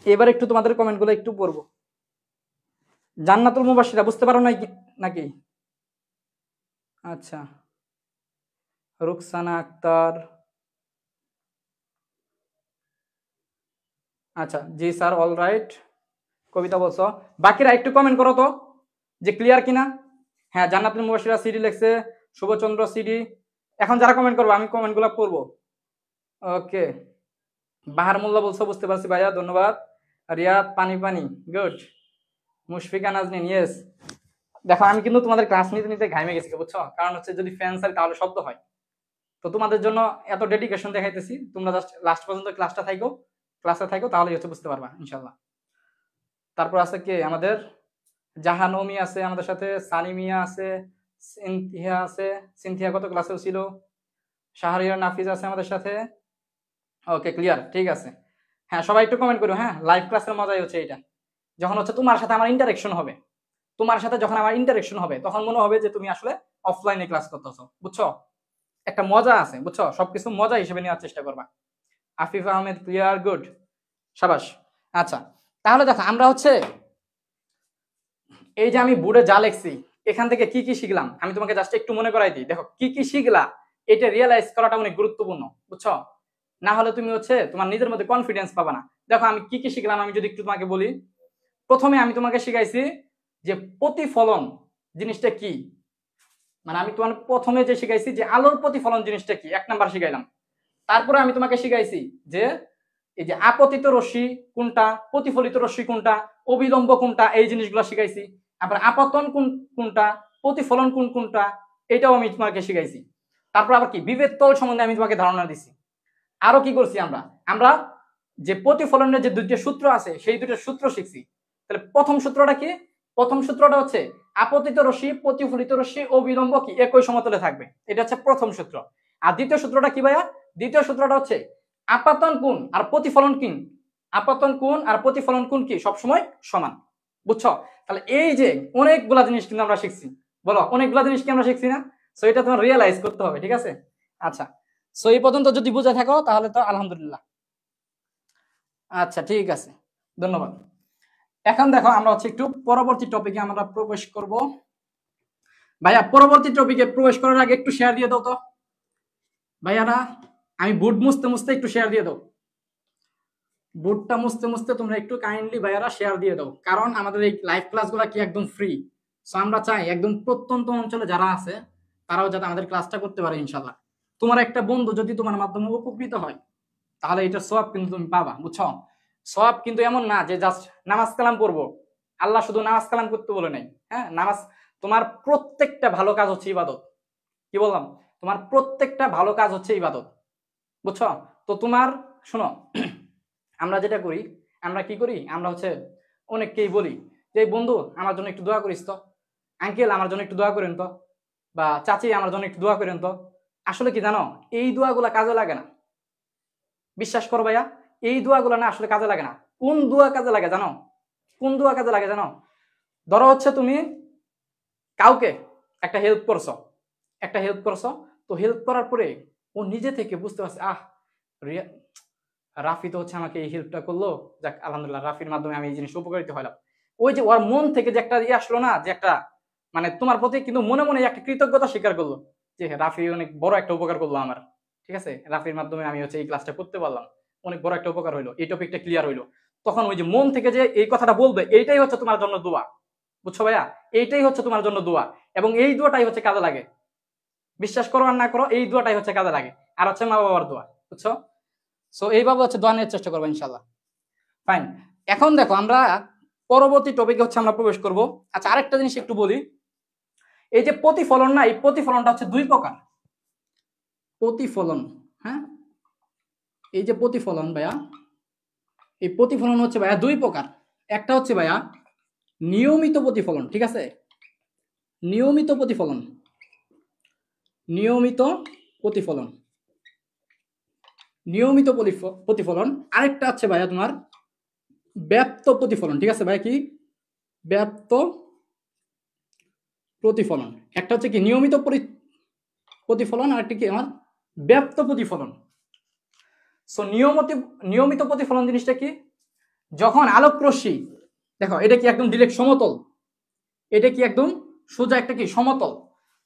এবার একটু তোমাদের কমেন্টগুলো একটু পড়বো। জান্নাতুল মুবাশশিরা বুঝতে পারো নাকি? আচ্ছা, রুকসানা আক্তার, আচ্ছা জি স্যার অল রাইট, কবিতা বলছো, বাকিরা একটু কমেন্ট করো তো যে ক্লিয়ার কিনা। হ্যাঁ জান্নাতুল মুবাশশিরা সিডি লেখছে, শুভচন্দ্র সিডি, এখন যারা কমেন্ট করবো আমি কমেন্টগুলো পড়বো। ওকে, বাহার মোল্লা বলছো বুঝতে পারছি ভাইয়া, ধন্যবাদ। রিয়াদ পানি পানি, গুড। মুশফিকা নাজনীন, ইয়েস। দেখো আমি কিন্তু তোমাদের ক্লাস নিতে নিতে ঘামে গেছি, বুঝছো? কারণ হচ্ছে যদি ফ্যান চাই তাহলে শব্দ হয়, তো তোমাদের জন্য এত ডেডিকেশন দেখাইতেছি, তোমরা জাস্ট লাস্ট পর্যন্ত ক্লাসে থাকো তাহলেই হচ্ছে বুঝতে পারবা ইনশাল্লাহ। তারপর আছে কে আমাদের জাহানমি আছে আমাদের সাথে, সানিমিয়া আছে, সিনথিয়া আছে। সিনথিয়া কত ক্লাসেও ছিল। শাহরিয়ার নাফিজ আছে আমাদের সাথে। ওকে ক্লিয়ার, ঠিক আছে। হ্যাঁ সবাই একটু কমেন্ট করো। হ্যাঁ লাইভ ক্লাসের মজাই হচ্ছে এটা, যখন হচ্ছে তোমার সাথে আমার ইন্টারেকশন হবে। তোমার সাথে যখন আমার ইন্টারেকশন হবে তখন মনে হবে যে তুমি আসলে অফলাইনে ক্লাস করতেছো, বুঝছো? একটা মজা আছে, বুঝছো? সবকিছু মজা হিসেবে নেওয়ার চেষ্টা করবা। আফিফ আহমেদ ক্লিয়ার, গুড, সাবাস। আচ্ছা তাহলে দেখো আমরা হচ্ছে এই যে আমি বোর্ডে যা লিখছি এখান থেকে কি কি শিখলাম আমি তোমাকে জাস্ট একটু মনে করাই দিই। দেখো কি কি শিখলা এটা রিয়েলাইজ করাটা অনেক গুরুত্বপূর্ণ, বুঝছো? না হলে তুমি হচ্ছে তোমার নিজের মধ্যে কনফিডেন্স পাবা না। দেখো আমি কি কি শিখলাম আমি যদি একটু তোমাকে বলি। প্রথমে আমি তোমাকে শিখাইছি যে প্রতিফলন জিনিসটা কি। মানে আমি তোমার প্রথমে যে শিখাইছি যে আলোর প্রতিফলন জিনিসটা কি, 1 নাম্বার শিখাইলাম। তারপরে আমি তোমাকে শিখাইছি যে এই যে আপতিত রশ্মি কোনটা, প্রতিফলিত রশ্মি কোনটা, অবিলম্ব কোনটা, এই জিনিসগুলো শিখাইছি। আবার আপতন কোনটা, প্রতিফলন কোনটা, এটাও আমি তোমাকে শিখাইছি। তারপর আবার কি বিভেদ তল সম্বন্ধে আমি তোমাকে ধারণা দিছি। আরো কি করছি আমরা আমরা যে প্রতিফলনের যে দুইটা সূত্র আছে সেই দুইটা সূত্র শিখছি। তাহলে প্রথম সূত্রটা কি? প্রথম সূত্রটা হচ্ছে আপতিত রশ্মি, প্রতিফলিত রশ্মি, অবিলম্ব কি একই সমতলে থাকবে, এটা হচ্ছে প্রথম সূত্র। আর দ্বিতীয় সূত্রটা কি ভাইয়া? দ্বিতীয় সূত্রটা হচ্ছে আপাতন কোণ আর প্রতিফলন কোণ, আপাতন কোণ আর প্রতিফলন কোণ কি সবসময় সমান, বুঝছো? তাহলে এই যে অনেকগুলা জিনিস কিন্তু আমরা শিখছি, বলো অনেকগুলা জিনিস কি আমরা শিখছি না? সো এটা তোমার রিয়েলাইজ করতে হবে, ঠিক আছে? আচ্ছা সো এই পর্যন্ত যদি বুঝে থাকো তাহলে তো আলহামদুলিল্লাহ। আচ্ছা ঠিক আছে, ধন্যবাদ। এখন দেখো আমরা হচ্ছে একটু পরবর্তী টপিকে আমরা প্রবেশ করব। ভাইয়া পরবর্তী টপিকে প্রবেশ করার আগে একটু শেয়ার দিয়ে দাও তো ভাইয়ারা। আমি বুট মুছতে মুছতে একটু শেয়ার দিয়ে দাও, বুটটা মুছতে মুছতে তোমরা একটু কাইন্ডলি ভাইয়ারা শেয়ার দিয়ে দাও, কারণ আমাদের এই লাইভ ক্লাসগুলো কি একদম ফ্রি। সো আমরা চাই একদম প্রত্যন্ত অঞ্চলে যারা আছে তারাও যাতে আমাদের ক্লাসটা করতে পারে ইনশাল্লাহ। তোমার একটা বন্ধু যদি তোমার মাধ্যমে উপকৃত হয় তাহলে এটা সওয়াব কিন্তু তুমি পাবা, বুঝছো? সওয়াব কিন্তু এমন না যে জাস্ট নামাজ কালাম পড়বো। আল্লাহ শুধু নামাজ কালাম করতে বলে নাই। হ্যাঁ নামাজ, তোমার প্রত্যেকটা ভালো কাজ হচ্ছে ইবাদত। কি বললাম? তোমার প্রত্যেকটা ভালো কাজ হচ্ছে ইবাদত, বুঝছো? তো তোমার শোনো, আমরা যেটা করি, আমরা কি করি, আমরা হচ্ছে অনেককেই বলি যে বন্ধু আমার জন্য একটু দোয়া করিস তো, আঙ্কেল আমার জন্য একটু দোয়া করেন তো, বা চাচি আমার জন্য একটু দোয়া করেন তো। আসলে কি জানো, এই দোয়াগুলা কাজে লাগে না। বিশ্বাস করো ভাইয়া, এই দোয়াগুলো না আসলে কাজে লাগে না। কোন দোয়া কাজে লাগে জানো? কোন দোয়া কাজে লাগে জানো? ধরো হচ্ছে তুমি কাউকে একটা হেল্প করছো, একটা হেল্প করছো, তো হেল্প করার পরে ও নিজে থেকে বুঝতে পারছে রাফি তো হচ্ছে আমাকে এই হেল্পটা করলো, যাক আলহামদুলিল্লাহ রাফির মাধ্যমে আমি এই জিনিস উপকারিত হলাম। ওই যে ওর মন থেকে যে একটা আসলো না, যে একটা মানে তোমার প্রতি কিন্তু মনে মনে একটা কৃতজ্ঞতা স্বীকার করলো যে রাফি অনেক বড় একটা উপকার করলো আমার, ঠিক আছে? রাফির মাধ্যমে আমি হচ্ছে এই ক্লাসটা করতে পারলাম, অনেক বড় একটা উপকার হইলো, এই টপিকটা ক্লিয়ার হইলো। তখন ওই যে মন থেকে যে এই কথাটা বলবে এইটাই হচ্ছে তোমার জন্য দোয়া, বুঝছো ভাইয়া? এইটাই হচ্ছে তোমার জন্য দোয়া, এবং এই দোয়াটাই হচ্ছে কাজে লাগে। বিশ্বাস করো আর না করো, এই দোয়াটাই হচ্ছে কাজে লাগে। আর হচ্ছে মা বাবার দোয়া, বুঝছো? সো এইভাবে হচ্ছে দোয়া নেওয়ার চেষ্টা করবো ইনশাল্লাহ। ফাইন, এখন দেখো আমরা পরবর্তী টপিকে হচ্ছে আমরা প্রবেশ করব। আচ্ছা আরেকটা জিনিস একটু বলি, এই যে প্রতিফলন না, এই প্রতিফলনটা হচ্ছে 2 প্রকার। প্রতিফলন, হ্যাঁ এই যে প্রতিফলন ভাইয়া, এই প্রতিফলন হচ্ছে ভাইয়া 2 প্রকার। একটা হচ্ছে ভাইয়া নিয়মিত প্রতিফলন, ঠিক আছে? নিয়মিত প্রতিফলন, নিয়মিত প্রতিফলন, নিয়মিত প্রতিফলন। আরেকটা আছে ভাইয়া তোমার ব্যাপ্ত প্রতিফলন, ঠিক আছে ভাইয়া? কি ব্যাপ্ত প্রতিফলন। একটা হচ্ছে কি নিয়মিত প্রতিফলন, আর একটা কি আমার ব্যাপ্ত প্রতিফলন। সো নিয়মিত প্রতিফলন জিনিসটা কি? যখন আলোক রশ্মি, দেখো এটা কি একদম ডিরেক্ট সমতল, এটা কি একদম সোজা একটা কি সমতল।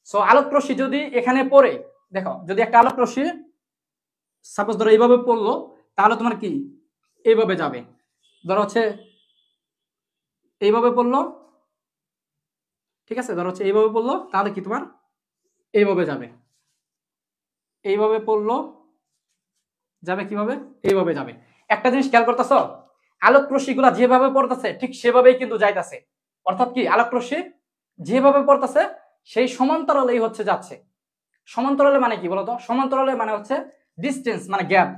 সো আলোক রশ্মি যদি এখানে পড়ে, দেখো যদি একটা আলোক রশ্মি সাপোজ ধরো এইভাবে পড়লো, তাহলে তোমার কি এইভাবে যাবে। ধরো হচ্ছে এইভাবে পড়লো, ঠিক আছে? ধরো হচ্ছে এইভাবে পড়লো, তাহলে কি তোমার এইভাবে যাবে। এইভাবে পড়লো যাবে কিভাবে? এইভাবে যাবে। একটা জিনিস খেয়াল করতেছো, আলোক রশ্মিগুলা যেভাবে পড়তেছে ঠিক সেভাবেই কিন্তু যাইতাছে। অর্থাৎ কি আলোক রশ্মি যেভাবে পড়তেছে সেই সমান্তরালেই হচ্ছে যাচ্ছে। সমান্তরালে মানে কি বলতো? সমান্তরালে মানে হচ্ছে ডিস্টেন্স, মানে গ্যাপ।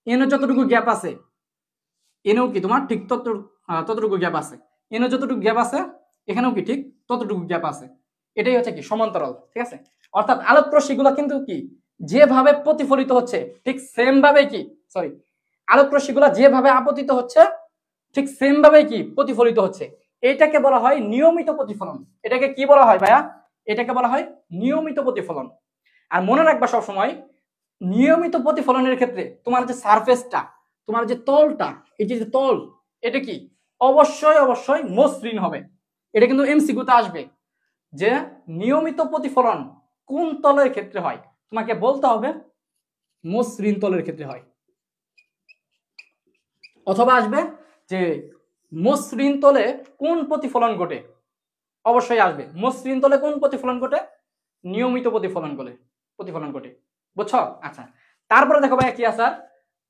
এনে যতটুকু গ্যাপ আছে এনেও কি তোমার ঠিক ততটুকু গ্যাপ আছে। এখানে যতটুকু গ্যাপ আছে এখানেও কি ঠিক ততটুকু গ্যাপ আছে, এটাই হচ্ছে কি সমান্তরাল। ঠিক আছে, অর্থাৎ আলোক রশ্মিগুলো কিন্তু কি যেভাবে প্রতিফলিত হচ্ছে ঠিক সেম ভাবে কি সরি আলোক রশ্মিগুলো যেভাবে আপতিত হচ্ছে ঠিক সেম ভাবে কি প্রতিফলিত হচ্ছে, এটাকে বলা হয় নিয়মিত প্রতিফলন। এটাকে কি বলা হয় ভাইয়া? এটাকে বলা হয় নিয়মিত প্রতিফলন। আর মনে রাখবা সবসময় নিয়মিত প্রতিফলনের ক্ষেত্রে তোমার যে সারফেসটা, তোমার যে তলটা, এই যে তল, এটা কি অবশ্যই অবশ্যই মসৃণ হবে। এটা কিন্তু এমসিকিউতে আসবে যে নিয়মিত প্রতিফলন কোন তলের ক্ষেত্রে হয়, তোমাকে বলতে হবে মসৃণ তলের ক্ষেত্রে হয়। অথবা আসবে যে মসৃণ তলে কোন প্রতিফলন ঘটে, অবশ্যই আসবে মসৃণ তলে কোন প্রতিফলন ঘটে, নিয়মিত প্রতিফলন ঘটে। বুঝছো? আচ্ছা, তারপরে দেখো ভাইয়া কি আছে,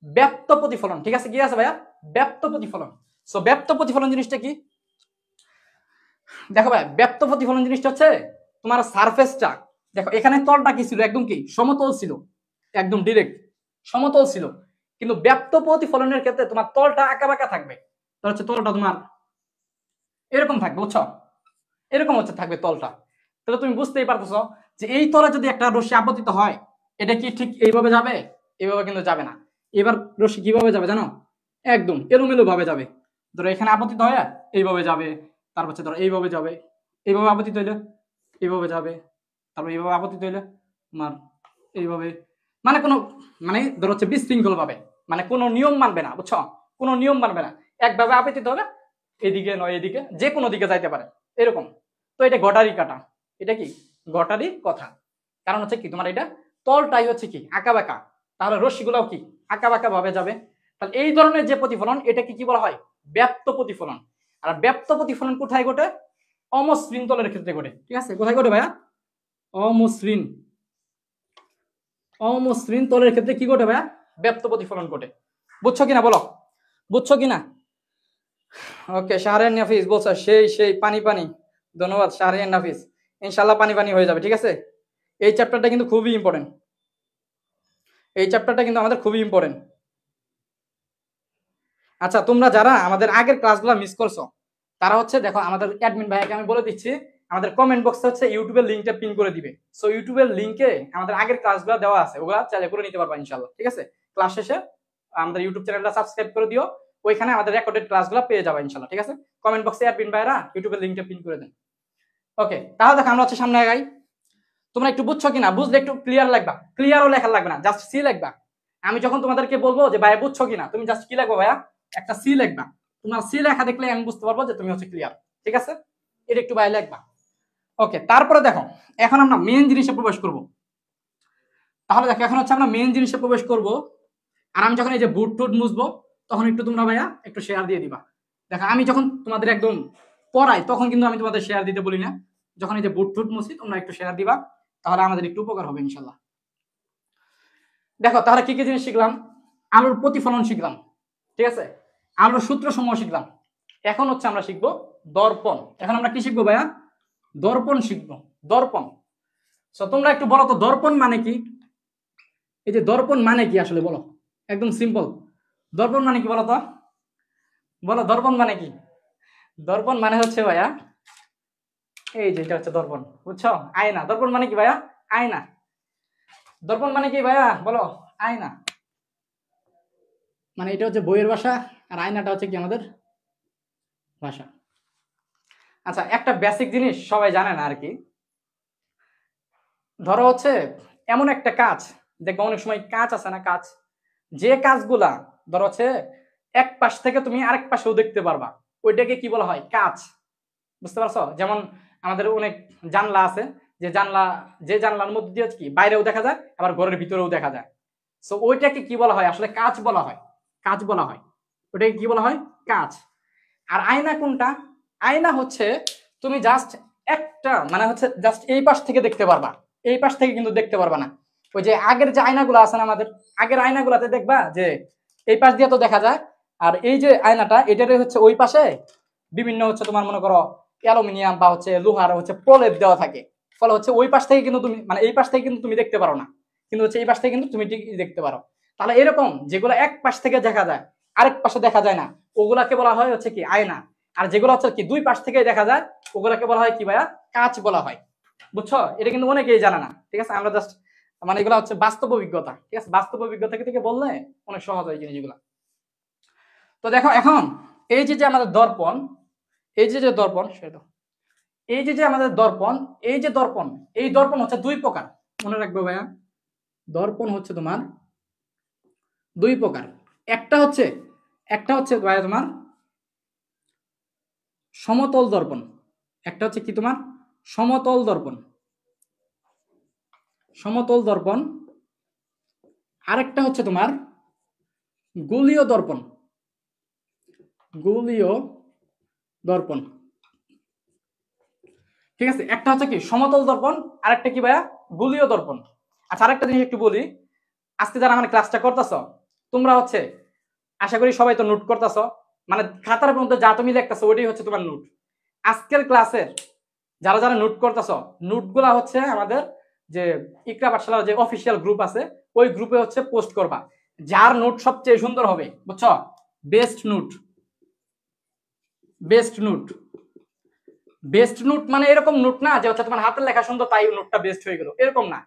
ব্যাপ্ত প্রতিফলন। ঠিক আছে, কি আছে ভাইয়া? ব্যাপ্ত প্রতিফলন। সো ব্যাপ্ত প্রতিফলন জিনিসটা কি? দেখো ভাই, ব্যাপ্ত প্রতিফলন জিনিসটা হচ্ছে তোমার সারফেসটা, দেখো এখানে তলটা কি ছিল, একদম কি সমতল ছিল, একদম ডিরেক্ট সমতল ছিল। কিন্তু ব্যাপ্ত প্রতিফলনের ক্ষেত্রে তোমার তলটা আঁকা বাঁকা থাকবে। তাহলে হচ্ছে তলটা তোমার এরকম থাকবে, বুঝছো? এরকম হচ্ছে থাকবে তলটা। তাহলে তুমি বুঝতেই পারতেছো যে এই তলে যদি একটা রশ্মি আপতিত হয়, এটা কি ঠিক এইভাবে যাবে? এইভাবে কিন্তু যাবে না। এবার রশ্মি কিভাবে যাবে জানো? একদম এলোমেলো ভাবে যাবে। ধরো এখানে আপতিত হয় এইভাবে যাবে, তারপর হচ্ছে ধরো এইভাবে যাবে, এইভাবে আপতিত হইলে এইভাবে যাবে, তারপর এইভাবে আপতিত হইলে তোমার এইভাবে, মানে কোনো মানে ধরো হচ্ছে বিশৃঙ্খল ভাবে, মানে কোনো নিয়ম মানবে না, বুঝছো? কোনো নিয়ম মানবে না, একভাবে আপতিত হবে, এদিকে নয় এদিকে, যে কোনো দিকে যাইতে পারে এরকম। তো এটা গটারি কাটা, এটা কি গটারি কথা। কারণ হচ্ছে কি তোমার এটা তলটাই হচ্ছে কি আঁকা বাঁকা, তাহলে রশ্মিগুলাও কি আঁকা বাঁকা ভাবে যাবে। তাহলে এই ধরনের যে প্রতিফলন, এটাকে কি বলা হয়? ব্যাপ্ত প্রতিফলন। আর ব্যাপ্ত প্রতিফলন কোথায় ঘটে? অমসৃণ তলের ক্ষেত্রে ঘটে। ঠিক আছে, কোথায় ঘটে ভাইয়া? অমসৃণ অমসৃণ তলের ক্ষেত্রে কি ঘটে ভাইয়া? ব্যাপ্ত প্রতিফলন ঘটে। বুঝছো কিনা বলো, বুঝছো কিনা? ওকে, শাহরিয়ার নাফিস বলছো সেই সেই পানি পানি। ধন্যবাদ শাহরিয়ার নাফিস, ইনশাল্লাহ পানি পানি হয়ে যাবে। ঠিক আছে, এই চ্যাপ্টারটা কিন্তু খুবই ইম্পর্টেন্ট, এই চ্যাপ্টারটা কিন্তু আমাদের খুবই ইম্পর্টেন্ট। আচ্ছা, তোমরা যারা আমাদের আগের ক্লাসগুলো মিস করছো, তারা হচ্ছে দেখো আমাদের অ্যাডমিন ভাইয়াকে আমি বলে দিচ্ছি, আমাদের কমেন্ট বক্সে হচ্ছে ইউটিউবের লিঙ্কটা পিন করে দিবে। সো ইউটিউবের লিঙ্কে আমাদের আগের ক্লাসগুলো দেওয়া আছে, ওগুলা চাইলে করে নিতে পারবা ইনশাল্লাহ। ঠিক আছে, ক্লাস শেষে আমাদের ইউটিউব চ্যানেলটা সাবস্ক্রাইব করে দিও, ওইখানে আমাদের রেকর্ডেড ক্লাসগুলো পেয়ে যাবে ইনশাল্লাহ। ঠিক আছে, কমেন্ট বক্সে অ্যাডমিন ভাইরা ইউটিউবের লিঙ্কটা পিন করে দেন। ওকে, তাহলে দেখো আমরা হচ্ছে সামনে আগাই। তোমরা একটু বুঝছো কিনা, বুঝলে একটু ক্লিয়ার লাগবা, ক্লিয়ারও লেখা লাগবে না, জাস্ট সি লিখবা। আমি যখন তোমাদেরকে বলবো যে ভাইয়া বুঝছো কিনা, তুমি জাস্ট কি লিখবো ভাইয়া? একটা সি লিখবা। তোমার সি লেখা দেখলে আমি বুঝতে পারবো যে তুমি হচ্ছে ক্লিয়ার। ঠিক আছে, এটা একটু ভাই লিখবা। ওকে, তারপরে দেখো এখন আমরা মেইন জিনিসে প্রবেশ করব। তাহলে দেখো এখন হচ্ছে আমরা মেইন জিনিসে প্রবেশ করব। আর আমি যখন এই যে বুট টুট মুছবো, তখন একটু তোমরা ভাইয়া একটু শেয়ার দিয়ে দিবা। দেখো আমি যখন তোমাদের একদম পড়াই, তখন কিন্তু আমি তোমাদের শেয়ার দিতে বলি না। যখন এই যে বুট টুট মুছি, তোমরা একটু শেয়ার দিবা, তাহলে আমাদের একটু উপকার হবে ইনশাল্লাহ। দেখো তাহলে কি কি জিনিস শিখলাম? আলোর প্রতিফলন শিখলাম, ঠিক আছে, আলোর সূত্র সমূহ শিখলাম। এখন হচ্ছে আমরা শিখবো দর্পণ। এখন আমরা কি শিখবো ভাইয়া? দর্পণ শিখবো, দর্পণ। সো তোমরা একটু বলো তো দর্পণ মানে কি? এই যে দর্পণ মানে কি আসলে বলো, একদম সিম্পল। দর্পণ মানে কি বলো তো, বলো দর্পণ মানে কি? দর্পণ মানে হচ্ছে ভাইয়া এই যে এটা হচ্ছে দর্পণ, বুঝছো? আয়না। দর্পণ মানে কি ভাইয়া? আয়না। দর্পণ মানে কি ভাইয়া বলো? আয়না। মানে এটা হচ্ছে বইয়ের ভাষা, আর আয়নাটা হচ্ছে কি আমাদের ভাষা। আচ্ছা, একটা বেসিক জিনিস সবাই জানে না আর কি। ধরো হচ্ছে এমন একটা কাজ, দেখবো অনেক সময় কাজ আছে না, কাজ, যে কাজগুলা ধরো হচ্ছে এক পাশ থেকে তুমি আরেক পাশেও দেখতে পারবা, ওইটাকে কি বলা হয়? কাজ। বুঝতে পারছো? যেমন আমাদের অনেক জানলা আছে, যে জানলার মধ্যে দিয়ে কি বাইরেও দেখা যায়, আবার ঘরের ভিতরেও দেখা যায়। সো ওইটাকে কি বলা হয়? আসলে কাজ বলা হয়, কাজ বলা হয়। ওইটাকে কি বলা হয়? কাজ। আর আয়না কোনটা? আয়না হচ্ছে তুমি জাস্ট একটা মানে হচ্ছে জাস্ট এই পাশ থেকে দেখতে পারবা, এই পাশ থেকে কিন্তু দেখতে পারবা না। ওই যে আগের যে আয়নাগুলো আছে না আমাদের, আগের আয়নাগুলাতে দেখবা যে এই পাশ দিয়ে তো দেখা যায়, আর এই যে আয়নাটা এটারে হচ্ছে ওই পাশে বিভিন্ন হচ্ছে তোমার মনে করো অ্যালুমিনিয়াম বা হচ্ছে লোহার হচ্ছে প্রলেপ দেওয়া থাকে। ফলে হচ্ছে ওই পাশ থেকে কিন্তু তুমি মানে এই পাশ থেকে কিন্তু তুমি দেখতে পারো না, কিন্তু হচ্ছে এই পাশ থেকে কিন্তু তুমি ঠিকই দেখতে পারো। তাহলে এরকম যেগুলো এক পাশ থেকে দেখা যায় আরেক পাশে দেখা যায় না, ওগুলাকে বলা হয় হচ্ছে কি আয়না। আর যেগুলো হচ্ছে কি দুই পাশ থেকে দেখা যায় ওগুলোকে বলা হয় কি ভাইয়া, কাচ বলা হয়। বুঝছো, এটা কিন্তু অনেকেই জানে না। ঠিক আছে, আমরা জাস্ট মানে এগুলো হচ্ছে বাস্তব অভিজ্ঞতা। ঠিক আছে, বাস্তব অভিজ্ঞতা থেকে বললে অনেক সহজ হয় জিনিসগুলো। তো দেখো এখন এই যে আমাদের দর্পণ, এই যে দর্পণ, সেটা এই যে আমাদের দর্পণ, এই যে দর্পণ, এই দর্পণ হচ্ছে দুই প্রকার, মনে রাখবে ভাইয়া। দর্পণ হচ্ছে তোমার দুই প্রকার। একটা হচ্ছে ভাইয়া তোমার সমতল দর্পণ, একটা হচ্ছে কি তোমার সমতল দর্পণ, সমতল দর্পণ। আরেকটা হচ্ছে তোমার গোলীয় দর্পণ, গোলীয় দর্পণ। ঠিক আছে, একটা হচ্ছে কি সমতল দর্পণ, আরেকটা কি ভাইয়া গোলীয় দর্পণ। আচ্ছা, আরেকটা জিনিস একটু বলি, আজকে যারা আমার ক্লাসটা করতেছ তোমরা হচ্ছে আশা করি সবাই তো নোট করতেছ, মানে খাতার মধ্যে যা তুমি লিখতেছো ওইটাই হচ্ছে তোমার নোট। আজকের ক্লাসের যারা যারা নোট করতেছ, নোটগুলা হচ্ছে আমাদের যে ইকরা পাঠশালার যে অফিসিয়াল গ্রুপ আছে ওই গ্রুপে হচ্ছে পোস্ট করবা। যার নোট সবচেয়ে সুন্দর হবে, বুঝছো, best note, best note, best note মানে এরকম নোট না যে হচ্ছে তোমার হাতের লেখা সুন্দর তাই নোটটা বেস্ট হয়ে গেল, এরকম না।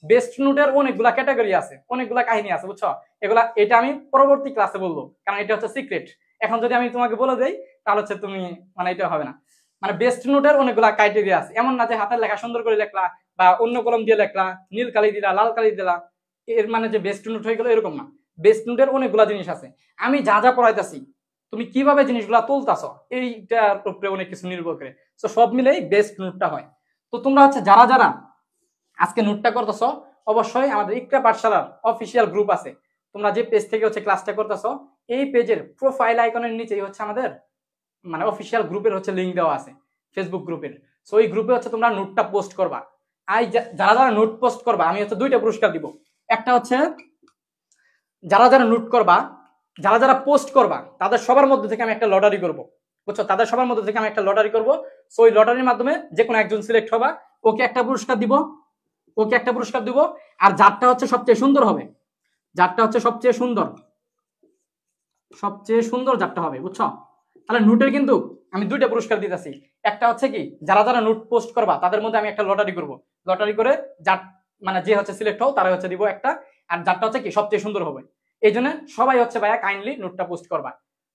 বেস্ট নোটের অনেকগুলা ক্যাটাগরি আছে, অনেকগুলা কাহিনী আছে, বুঝছো। এগুলা এটা আমি পরবর্তী ক্লাসে বলবো, কারণ এটা হচ্ছে সিক্রেট। এখন যদি আমি তোমাকে বলে দেই তাহলে হচ্ছে তুমি মানে এটা হবে না। মানে বেস্ট নোটের অনেকগুলা ক্রাইটেরিয়া আছে, এমন না যে হাতের লেখা সুন্দর করে লেখলা বা অন্য কলম দিয়ে লেখলা, নীল কালি দিলা, লাল কালি দিলা, এর মানে যে বেস্ট নোট হয়ে গেল এরকম না। বেস্ট নোটের অনেকগুলা জিনিস আছে, আমি যা যা পড়াইতেছি তুমি কিভাবে জিনিসগুলা তুলতাছো এইটার উপরে অনেক কিছু নির্ভর করে। তো সব মিলেই বেস্ট নোটটা হয়। তো তোমরা হচ্ছে যারা যারা আজকে নোটটা করতেছো অবশ্যই আমাদের ইকরা পাঠশালার অফিসিয়াল গ্রুপ আছে, তোমরা যে পেজ থেকে হচ্ছে ক্লাসটা করতেছো এই পেজের প্রোফাইল আইকনের নিচেই হচ্ছে আমাদের মানে অফিসিয়াল গ্রুপের হচ্ছে লিংক দেওয়া আছে, ফেসবুক গ্রুপের। সো এই গ্রুপে হচ্ছে তোমরা নোটটা পোস্ট করবা। আর যারা যারা নোট পোস্ট করবা আমি হচ্ছে দুইটা পুরস্কার দিব। একটা হচ্ছে যারা যারা নোট করবা, যারা যারা পোস্ট করবা তাদের সবার মধ্যে থেকে আমি একটা লটারি করব, বুঝছো, তাদের সবার মধ্যে থেকে আমি একটা লটারি করব। সো ওই লটারির মাধ্যমে যে কোনো একজন সিলেক্ট হবা, ওকে একটা পুরস্কার দিব, ওকে একটা পুরস্কার দিব। আর যারটা হচ্ছে সবচেয়ে সুন্দর হবে, যারটা হচ্ছে সবচেয়ে সুন্দর, সবচেয়ে সুন্দর যারটা হবে, বুঝছো। তাহলে নোটের কিন্তু আমি দুইটা পুরস্কার দিতেছি। একটা হচ্ছে কি যারা যারা নোট পোস্ট করবা তাদের মধ্যে আমি একটা লটারি করব, লটারি করে যার মানে যে হচ্ছে সিলেক্ট হও তারা হচ্ছে দিব একটা, আর যারটা হচ্ছে কি সবচেয়ে সুন্দর হবে। এই জন্য সবাই হচ্ছে ভাইয়া কাইন্ডলি নোটটা পোস্ট করবা।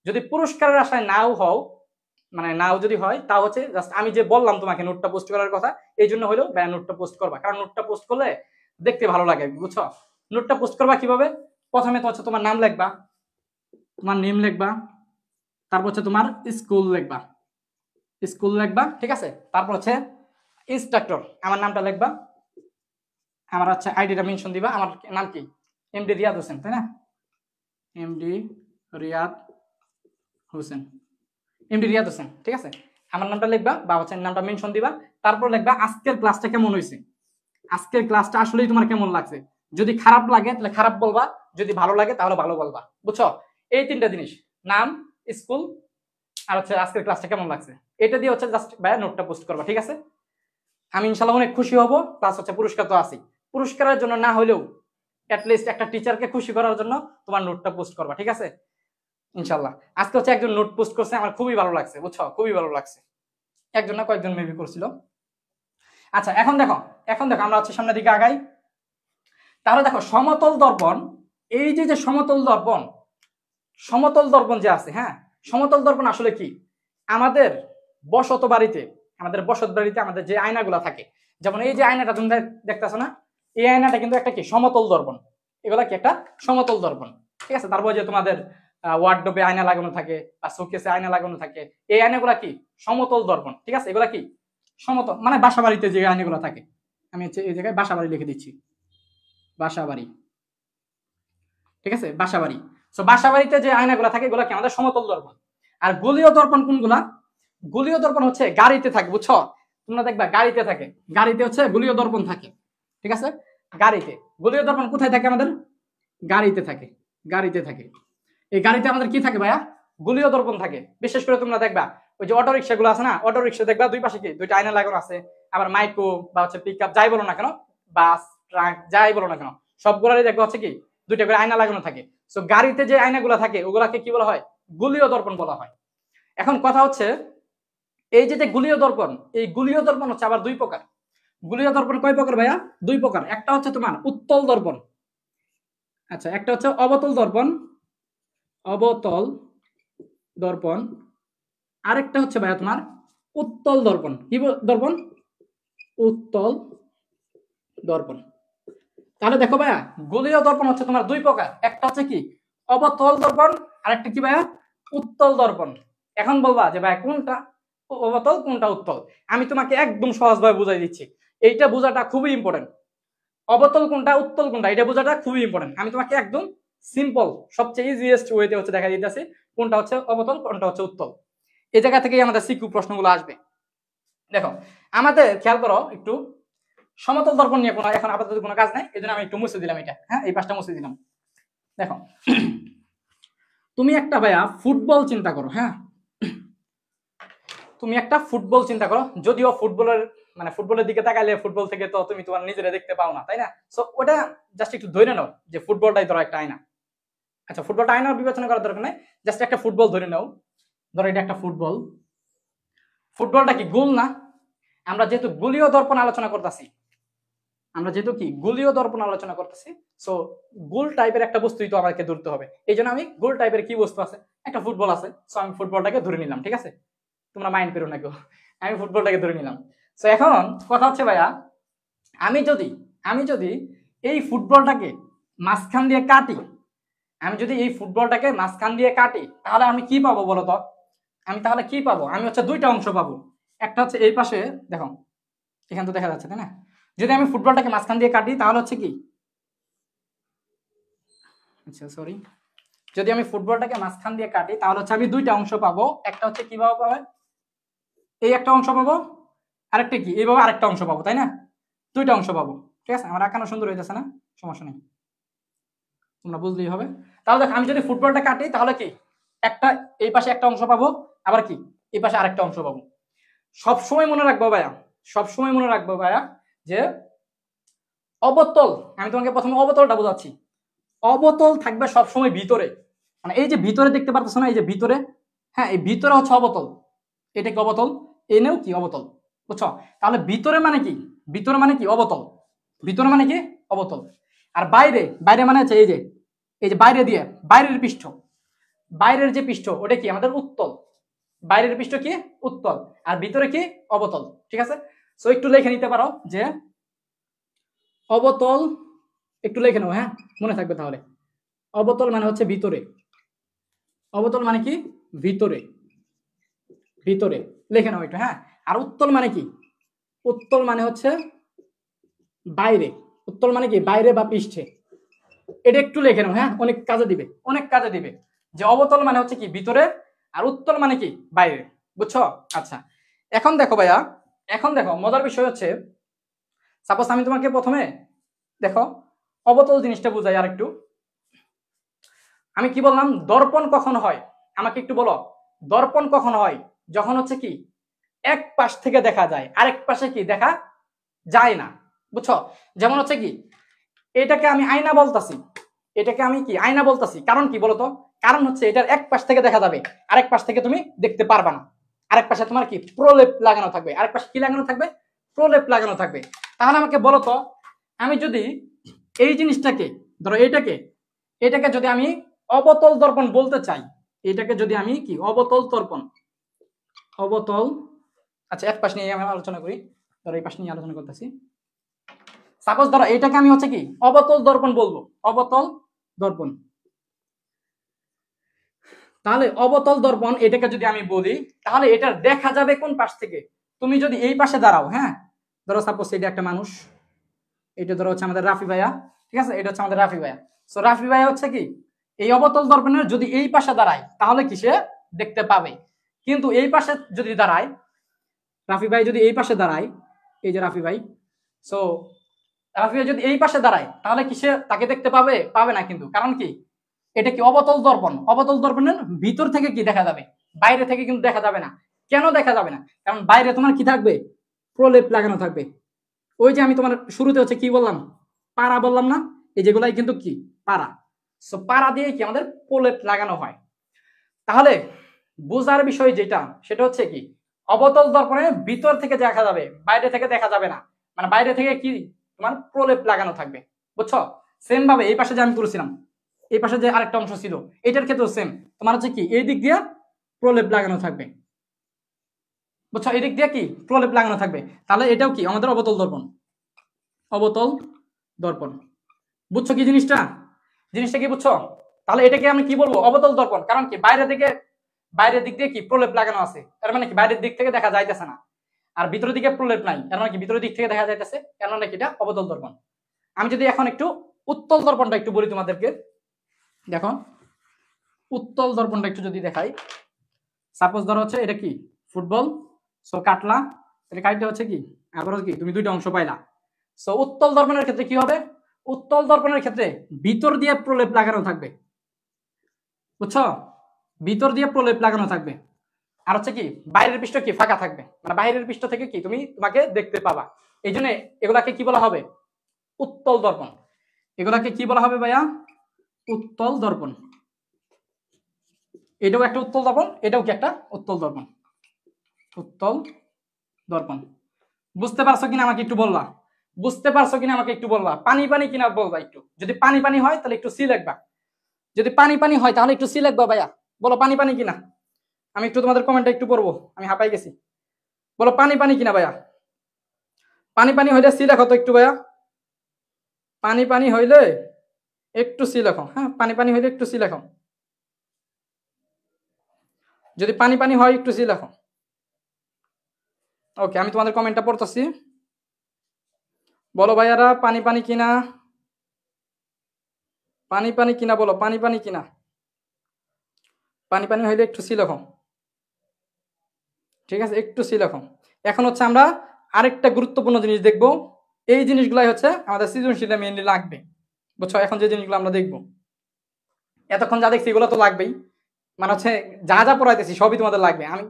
যদি পুরস্কারের আশায় নাও হও, মানে নাও যদি হয় তাও হচ্ছে জাস্ট আমি যে বললাম তোমাকে নোটটা পোস্ট করার কথা, এই জন্য হলো ভাইয়া নোটটা পোস্ট করবা, কারণ নোটটা পোস্ট করলে দেখতে ভালো লাগে, বুঝছো। নোটটা পোস্ট করবা কিভাবে, প্রথমে তো হচ্ছে তোমার নাম লিখবা, তোমার নেম লিখবা, তারপর হচ্ছে তোমার স্কুল লিখবা, স্কুল লিখবা, ঠিক আছে। তারপর হচ্ছে ইনস্ট্রাক্টর আমার নামটা লিখবা, আমার হচ্ছে আইডিটা মেনশন দিবা, আমার নাম কি এমডি রিয়াদ হোসেন, তাই না, এমডি রিয়াদ হোসেন, এমডি রিয়াদ হোসেন, ঠিক আছে। আমার নামটা লিখবা বা হচ্ছে নামটা মেনশন দিবা। তারপর লিখবা আজকের ক্লাসটা কেমন হয়েছে, আজকের ক্লাসটা আসলেই তোমার কেমন লাগছে। যদি খারাপ লাগে তাহলে খারাপ বলবা, যদি ভালো লাগে তাহলে ভালো বলবা, বুঝছো। এই তিনটা জিনিস, নাম, স্কুল আর হচ্ছে আজকের ক্লাসটা কেমন লাগছে, এটা দিয়ে হচ্ছে জাস্ট ভাইয়া নোটটা পোস্ট করবা, ঠিক আছে। আমি ইনশাল্লাহ অনেক খুশি হব। প্লাস হচ্ছে পুরস্কার তো আছেই, পুরস্কারের জন্য না হলেও অ্যাটলিস্ট একটা টিচারকে খুশি করার জন্য তোমার নোটটা পোস্ট করবা, ঠিক আছে ইনশাল্লাহ। আজকে হচ্ছে একজন নোট পোস্ট করছে, আমার খুবই ভালো লাগছে, বুঝছো, খুবই ভালো লাগছে। একজন না কয়েকজন মেবি করছিল। আচ্ছা এখন দেখো, এখন দেখো আমরা হচ্ছে সামনের দিকে আগাই। তাহলে দেখো সমতল দর্পণ, এই যে সমতল দর্পণ, সমতল দর্পণ যে আছে, হ্যাঁ সমতল দর্পণ আসলে কি, আমাদের বসত বাড়িতে, আমাদের বসত বাড়িতে আমাদের যে আয়নাগুলা থাকে, যেমন এই যে আয়নাটা তুমি দেখতেছো না, এই আয়নাটা কিন্তু একটা কি সমতল দর্পণ, এগুলা কি একটা সমতল দর্পণ, ঠিক আছে। তারপর যে তোমাদের ওয়ার্ডরোবে আয়না লাগানো থাকে বা শোকেসে আয়না লাগানো থাকে, এই আয়নাগুলা কি সমতল দর্পণ, ঠিক আছে। এগুলা কি সমতল, মানে বাসা বাড়িতে যে আয়নাগুলো থাকে, আমি হচ্ছে এই জায়গায় বাসা বাড়ি লিখে দিচ্ছি, বাসা বাড়ি, ঠিক আছে, বাসা বাড়ি। সো বাসা বাড়িতে যে আয়নাগুলো থাকে এগুলো কি আমাদের সমতল দর্পণ। আর গোলীয় দর্পণ কোনগুলা, গোলীয় দর্পণ হচ্ছে গাড়িতে থাকে, বুঝছো, তোমরা দেখবা গাড়িতে থাকে, গাড়িতে হচ্ছে গোলীয় দর্পণ থাকে, ঠিক আছে। গাড়িতে গোলীয় দর্পণ কোথায় থাকে, আমাদের গাড়িতে থাকে, গাড়িতে থাকে। এই গাড়িতে আমাদের কি থাকে ভাইয়া, গোলীয় দর্পণ থাকে। বিশেষ করে তোমরা দেখবা ওই যে অটো রিক্সা গুলো আছে না, অটো রিক্সা দেখবা দুই পাশে কি দুইটা আয়না লাগানো আছে। আবার মাইক্রো বা হচ্ছে পিক আপ যাই বলো না কেন, বাস ট্রাক যাই বলো না কেন, সবগুলোরই দেখবা হচ্ছে কি দুইটা করে আয়না লাগানো থাকে। সো গাড়িতে যে আয়নাগুলো থাকে ওগুলাকে কি বলা হয়, গোলীয় দর্পণ বলা হয়। এখন কথা হচ্ছে এই যে গুলীয় দর্পণ, এই গুলীয় দর্পণ হচ্ছে আবার দুই প্রকার। গুলীয় দর্পণ কয় প্রকার ভাইয়া? দুই প্রকার। একটা হচ্ছে তোমার উত্তল দর্পণ, আচ্ছা একটা হচ্ছে অবতল দর্পণ, অবতল দর্পণ, আরেকটা হচ্ছে ভাইয়া তোমার উত্তল দর্পণ। কি দর্পণ? উত্তল দর্পণ। তাহলে দেখো ভাইয়া গোলীয় দর্পণ হচ্ছে তোমার দুই প্রকার, একটা হচ্ছে কি অবতল দর্পণ, আর একটা কি ভাইয়া উত্তল দর্পণ। এখন বলবা যে ভাইয়া কোনটা অবতল কোনটা উত্তল, আমি তোমাকে একদম সহজভাবে বুঝাই দিচ্ছি। এইটা বোঝাটা খুবই ইম্পর্টেন্ট। অবতল কোনটা উত্তল কোনটা এটা বোঝাটা খুবই ইম্পর্টেন্ট। আমি তোমাকে একদম সিম্পল সবচেয়ে ইজিয়েস্ট ওয়েতে হচ্ছে দেখা দিতেছি কোনটা হচ্ছে অবতল কোনটা হচ্ছে উত্তল। এই জায়গা থেকেই আমাদের সিকিউ প্রশ্নগুলো আসবে। দেখো আমাদের খেয়াল করো একটু, সমতল দর্পণ নিয়ে কোনো এখন আপাতত কোনো কাজ নাই, এই জন্য আমি একটু মুছে দিলাম এটা, হ্যাঁ এই পাশটা মুছে দিলাম। দেখো তুমি একটা ভাইয়া ফুটবল চিন্তা করো, হ্যাঁ তুমি একটা ফুটবল চিন্তা করো, যদিও ফুটবলের মানে ফুটবলের দিকে তাকাইলে ফুটবল থেকে তো তুমি তোমার নিজেরা দেখতে পাও না, তাই না? সো ওটা জাস্ট একটু ধরে নাও যে ফুটবলটাই ধরো একটা আয়না। আচ্ছা ফুটবলটা আয়নার বিবেচনা করার দরকার নেই, জাস্ট একটা ফুটবল ধরে নাও। ধরো এটা একটা ফুটবল, ফুটবলটা কি গোল না? আমরা যেহেতু গোলীয় দর্পণ আলোচনা করতেছি, আমরা যেহেতু কি গোলীয় দর্পণ আলোচনা করতেছি, সো গোল টাইপের একটা বস্তুই তো আমাকে ধরতে হবে। এই জন্য আমি গোল টাইপের কি বস্তু আছে, একটা ফুটবল আছে, সো আমি ফুটবলটাকে ধরে নিলাম, ঠিক আছে? তোমরা মাইন্ড করো না কেউ, আমি ফুটবলটাকে ধরে নিলাম। সো এখন কথা হচ্ছে ভাইয়া আমি যদি এই ফুটবলটাকে মাঝখান দিয়ে কাটি, আমি যদি এই ফুটবলটাকে মাঝখান দিয়ে কাটি তাহলে আমি কি পাবো বলো তো? আমি তাহলে কি পাবো? আমি হচ্ছে দুইটা অংশ পাবো, একটা হচ্ছে এই পাশে, দেখো এখান তো দেখা যাচ্ছে তাই না? যদি আমি ফুটবলটাকে মাঝখান দিয়ে কাটি তাহলে হচ্ছে কি, আচ্ছা সরি, যদি আমি ফুটবলটাকে মাঝখান দিয়ে কাটি তাহলে হচ্ছে আমি দুইটা অংশ পাবো। একটা হচ্ছে কিভাবে পাবে, এই একটা অংশ পাবো, আরেকটা কি এইভাবে আরেকটা অংশ পাবো, তাই না? দুইটা অংশ পাবো, ঠিক আছে? আমার আঁকানো সুন্দর হয়ে যাচ্ছে না? সমস্যা নেই, তোমরা বুঝলেই হবে। তাহলে দেখো আমি যদি ফুটবলটা কাটি তাহলে কি একটা এই পাশে একটা অংশ পাবো, আবার কি এই পাশে আরেকটা অংশ পাবো। সবসময় মনে রাখবো ভাইয়া, সবসময় মনে রাখবো ভাইয়া যে অবতল, আমি তোমাকে প্রথমে অবতলটা বোঝাচ্ছি, অবতল থাকবে সবসময় ভিতরে, মানে এই যে ভিতরে দেখতে পারতেছো না, এই যে ভিতরে, হ্যাঁ এই ভিতরে হচ্ছে অবতল, এটা কি অবতল, এনেও কি অবতল, বুঝছো? তাহলে ভিতরে মানে কি, ভিতরে মানে কি অবতল, ভিতরে মানে কি অবতল। আর বাইরে, বাইরে মানে হচ্ছে এই যে বাইরে দিয়ে বাইরের পৃষ্ঠ, বাইরের যে পৃষ্ঠ ওটা কি আমাদের উত্তল, বাইরের পৃষ্ঠ কি উত্তল, আর ভিতরে কি অবতল, ঠিক আছে? সো একটু লিখে নিতে পারো যে অবতল, একটু লিখে নাও, হ্যাঁ মনে থাকবে তাহলে। অবতল মানে হচ্ছে ভিতরে, অবতল মানে কি ভিতরে, ভিতরে লিখে নাও একটু, হ্যাঁ। আর উত্তল মানে কি, উত্তল মানে হচ্ছে বাইরে, উত্তল মানে কি বাইরে বা পৃষ্ঠে, এটা একটু লিখে নাও, হ্যাঁ অনেক কাজে দিবে, অনেক কাজে দিবে। যে অবতল মানে হচ্ছে কি ভিতরে, আর উত্তল মানে কি বাইরে, বুঝছো? আচ্ছা এখন দেখো ভাইয়া, এখন দেখো মজার বিষয় হচ্ছে, সাপোজ আমি তোমাকে প্রথমে দেখো অবতল জিনিসটা বুঝাই আর একটু। আমি কি বললাম দর্পণ কখন হয়, আমাকে একটু বলো দর্পণ কখন হয়? যখন হচ্ছে কি এক পাশ থেকে দেখা যায় আরেক পাশে কি দেখা যায় না, বুঝছো? যেমন হচ্ছে কি এটাকে আমি আয়না বলতাছি, এটাকে আমি কি আয়না বলতাছি, কারণ কি বলতো? কারণ হচ্ছে এটার এক পাশ থেকে দেখা যাবে, আরেক পাশ থেকে তুমি দেখতে পারবা না, আরেক পাশে তোমার কি প্রলেপ লাগানো থাকবে, আরেক পাশে কি লাগানো থাকবে, প্রলেপ লাগানো থাকবে। তাহলে আমাকে বলো তো, আমি যদি এই জিনিসটাকে ধরো এটাকে যদি আমি অবতল দর্পণ বলতে চাই, এটাকে যদি আমি কি অবতল দর্পণ, অবতল, আচ্ছা এক পাশ নিয়ে আমি আলোচনা করি, ধরো এই পাশ নিয়ে আলোচনা করতেছি। সাপোজ ধরো এটাকে আমি হচ্ছে কি অবতল দর্পণ বলবো, অবতল দর্পণ। তাহলে অবতল দর্পণ এটাকে যদি আমি বলি তাহলে এটা দেখা যাবে কোন পাশ থেকে? তুমি যদি এই পাশে দাঁড়াও, হ্যাঁ ধরো সাপোজ এটা একটা মানুষ, এটা ধরো হচ্ছে আমাদের রাফি ভাইয়া, ঠিক আছে? এটা হচ্ছে আমাদের রাফি ভাইয়া। সো রাফি ভাইয়া হচ্ছে কি এই অবতল দর্পণের যদি এই পাশে দাঁড়ায় তাহলে কি সে দেখতে পাবে, কিন্তু এই পাশে যদি দাঁড়ায়, রাফি ভাই যদি এই পাশে দাঁড়ায়, এই যে রাফি ভাই, সো রাফি ভাই যদি এই পাশে দাঁড়ায় তাহলে কি সে তাকে দেখতে পাবে? পাবে না কিন্তু, কারণ কি এটা কি অবতল দর্পণ, অবতল দর্পণের ভিতর থেকে কি দেখা যাবে, বাইরে থেকে কিন্তু দেখা যাবে না। কেন দেখা যাবে না? কারণ বাইরে তোমার কি থাকবে, প্রলেপ লাগানো থাকবে। ওই যে আমি তোমার শুরুতে হচ্ছে কি বললাম, পাড়া বললাম না, এই যেগুলাই কিন্তু কি পাড়া, সো পাড়া দিয়ে কি আমাদের প্রলেপ লাগানো হয়। তাহলে বোঝার বিষয় যেটা সেটা হচ্ছে কি, অবতল দর্পণে ভিতর থেকে দেখা যাবে, বাইরে থেকে দেখা যাবে না, মানে বাইরে থেকে কি তোমার প্রলেপ লাগানো থাকবে, বুঝছো? সেম ভাবে এই পাশে যে আমি করেছিলাম, এই পাশে যে আরেকটা অংশ ছিল এটার ক্ষেত্রেও সেম, তোমার হচ্ছে কি এই দিক দিয়ে প্রলেপ লাগানো থাকবে, বুঝছো? এই দিক দিয়ে কি প্রলেপ লাগানো থাকবে, তাহলে এটাও কি আমাদের অবতল দর্পণ, অবতল দর্পণ। বুঝছো কি জিনিসটা, জিনিসটা কি বুঝছো? তাহলে এটাকে আমি কি বলবো, অবতল দর্পণ। কারণ কি বাইরে থেকে, বাইরের দিক দিয়ে কি প্রলেপ লাগানো আছে, তার মানে কি বাইরের দিক থেকে দেখা যাইতেছে না, আর ভিতরের দিকে প্রলেপ নাই, তার মানে কি ভিতরের দিক থেকে দেখা যাইতেছে, তার মানে কি এটা অবতল দর্পণ। আমি যদি এখন একটু উত্তল দর্পণটা একটু বলি তোমাদেরকে, দেখো উত্তল দর্পণটা একটু যদি দেখাই, সাপোজ ধরো হচ্ছে এটা কি ফুটবল, সো কাটলা, এটা কাটতে হচ্ছে কি আবার কি তুমি দুইটা অংশ পাইলা। সো উত্তল দর্পণের ক্ষেত্রে কি হবে, উত্তল দর্পণের ক্ষেত্রে ভিতর দিয়ে প্রলেপ লাগানো থাকবে, বুঝছো? ভিতর দিয়ে প্রলেপ লাগানো থাকবে, আর হচ্ছে কি বাইরের পৃষ্ঠ কি ফাঁকা থাকবে, মানে বাইরের পৃষ্ঠ থেকে কি তুমি তোমাকে দেখতে পাবা। এই জন্য এগুলাকে কি বলা হবে, উত্তল দর্পণ। এগুলাকে কি বলা হবে ভাইয়া, উত্তল দর্পণ। এটাও একটা উত্তল দর্পণ, এটাও কি একটা উত্তল দর্পণ, উত্তল দর্পণ। বুঝতে পারছো কিনা আমাকে একটু বলবা, বুঝতে পারছো কিনা আমাকে একটু বলবা, পানি পানি কিনা বলবা একটু, যদি পানি পানি হয় তাহলে একটু সি লিখবা, যদি পানি পানি হয় তাহলে একটু সি লিখবা ভাইয়া, বলো পানি পানি কিনা, আমি একটু তোমাদের কমেন্টটা একটু পড়বো, আমি হাঁপাই গেছি, বলো পানি পানি কিনা ভাইয়া, পানি পানি হইলে সি লেখো তো একটু ভাইয়া, পানি পানি হইলে একটু সি লেখো, হ্যাঁ পানি পানি হইলে একটু সি লেখো, যদি পানি পানি হয় একটু সি লেখো। ওকে আমি তোমাদের কমেন্টটা পড়তেছি, বলো ভাইয়ারা পানি পানি কিনা, পানি পানি কিনা বলো, পানি পানি কিনা, পানি পানি হইলে একটু সি লেখো, ঠিক আছে একটু সি লেখো। এখন হচ্ছে আমরা আরেকটা গুরুত্বপূর্ণ জিনিস দেখবো, এই জিনিসগুলাই হচ্ছে আমাদের সৃজনশীলে মেইনলি লাগবে, বুঝছো? এখন যে জিনিসগুলো আমরা দেখবো, এতক্ষণ যা দেখছি এগুলো তো লাগবেই, মানে হচ্ছে যা যা পড়াইতেছি সবই তোমাদের লাগবে, আমি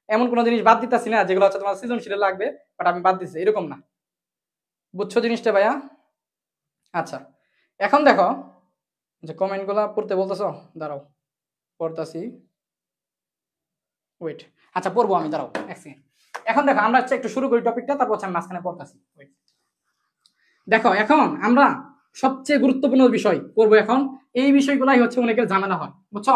এমন কোনো জিনিস বাদ দিতেছি না যেগুলো হচ্ছে তোমার সৃজনশীলে লাগবে বাট আমি বাদ দিচ্ছি, এরকম না, বুঝছো জিনিসটা ভাইয়া? আচ্ছা এখন দেখো যে কমেন্ট গুলা পড়তে বলতেছো, দাঁড়াও পড়তাছি, ওয়েট, আচ্ছা পড়বো আমি, দাঁড়াও এক সেকেন্ড। এখন দেখো আমরা হচ্ছে একটু শুরু করি টপিকটা, তারপর হচ্ছে আমি মাঝখানে পড়তাছি, ওয়েট। দেখো এখন আমরা সবচেয়ে গুরুত্বপূর্ণ বিষয় করবো এখন, এই বিষয়গুলাই হচ্ছে অনেকের ঝামেলা হয়, বুঝছো?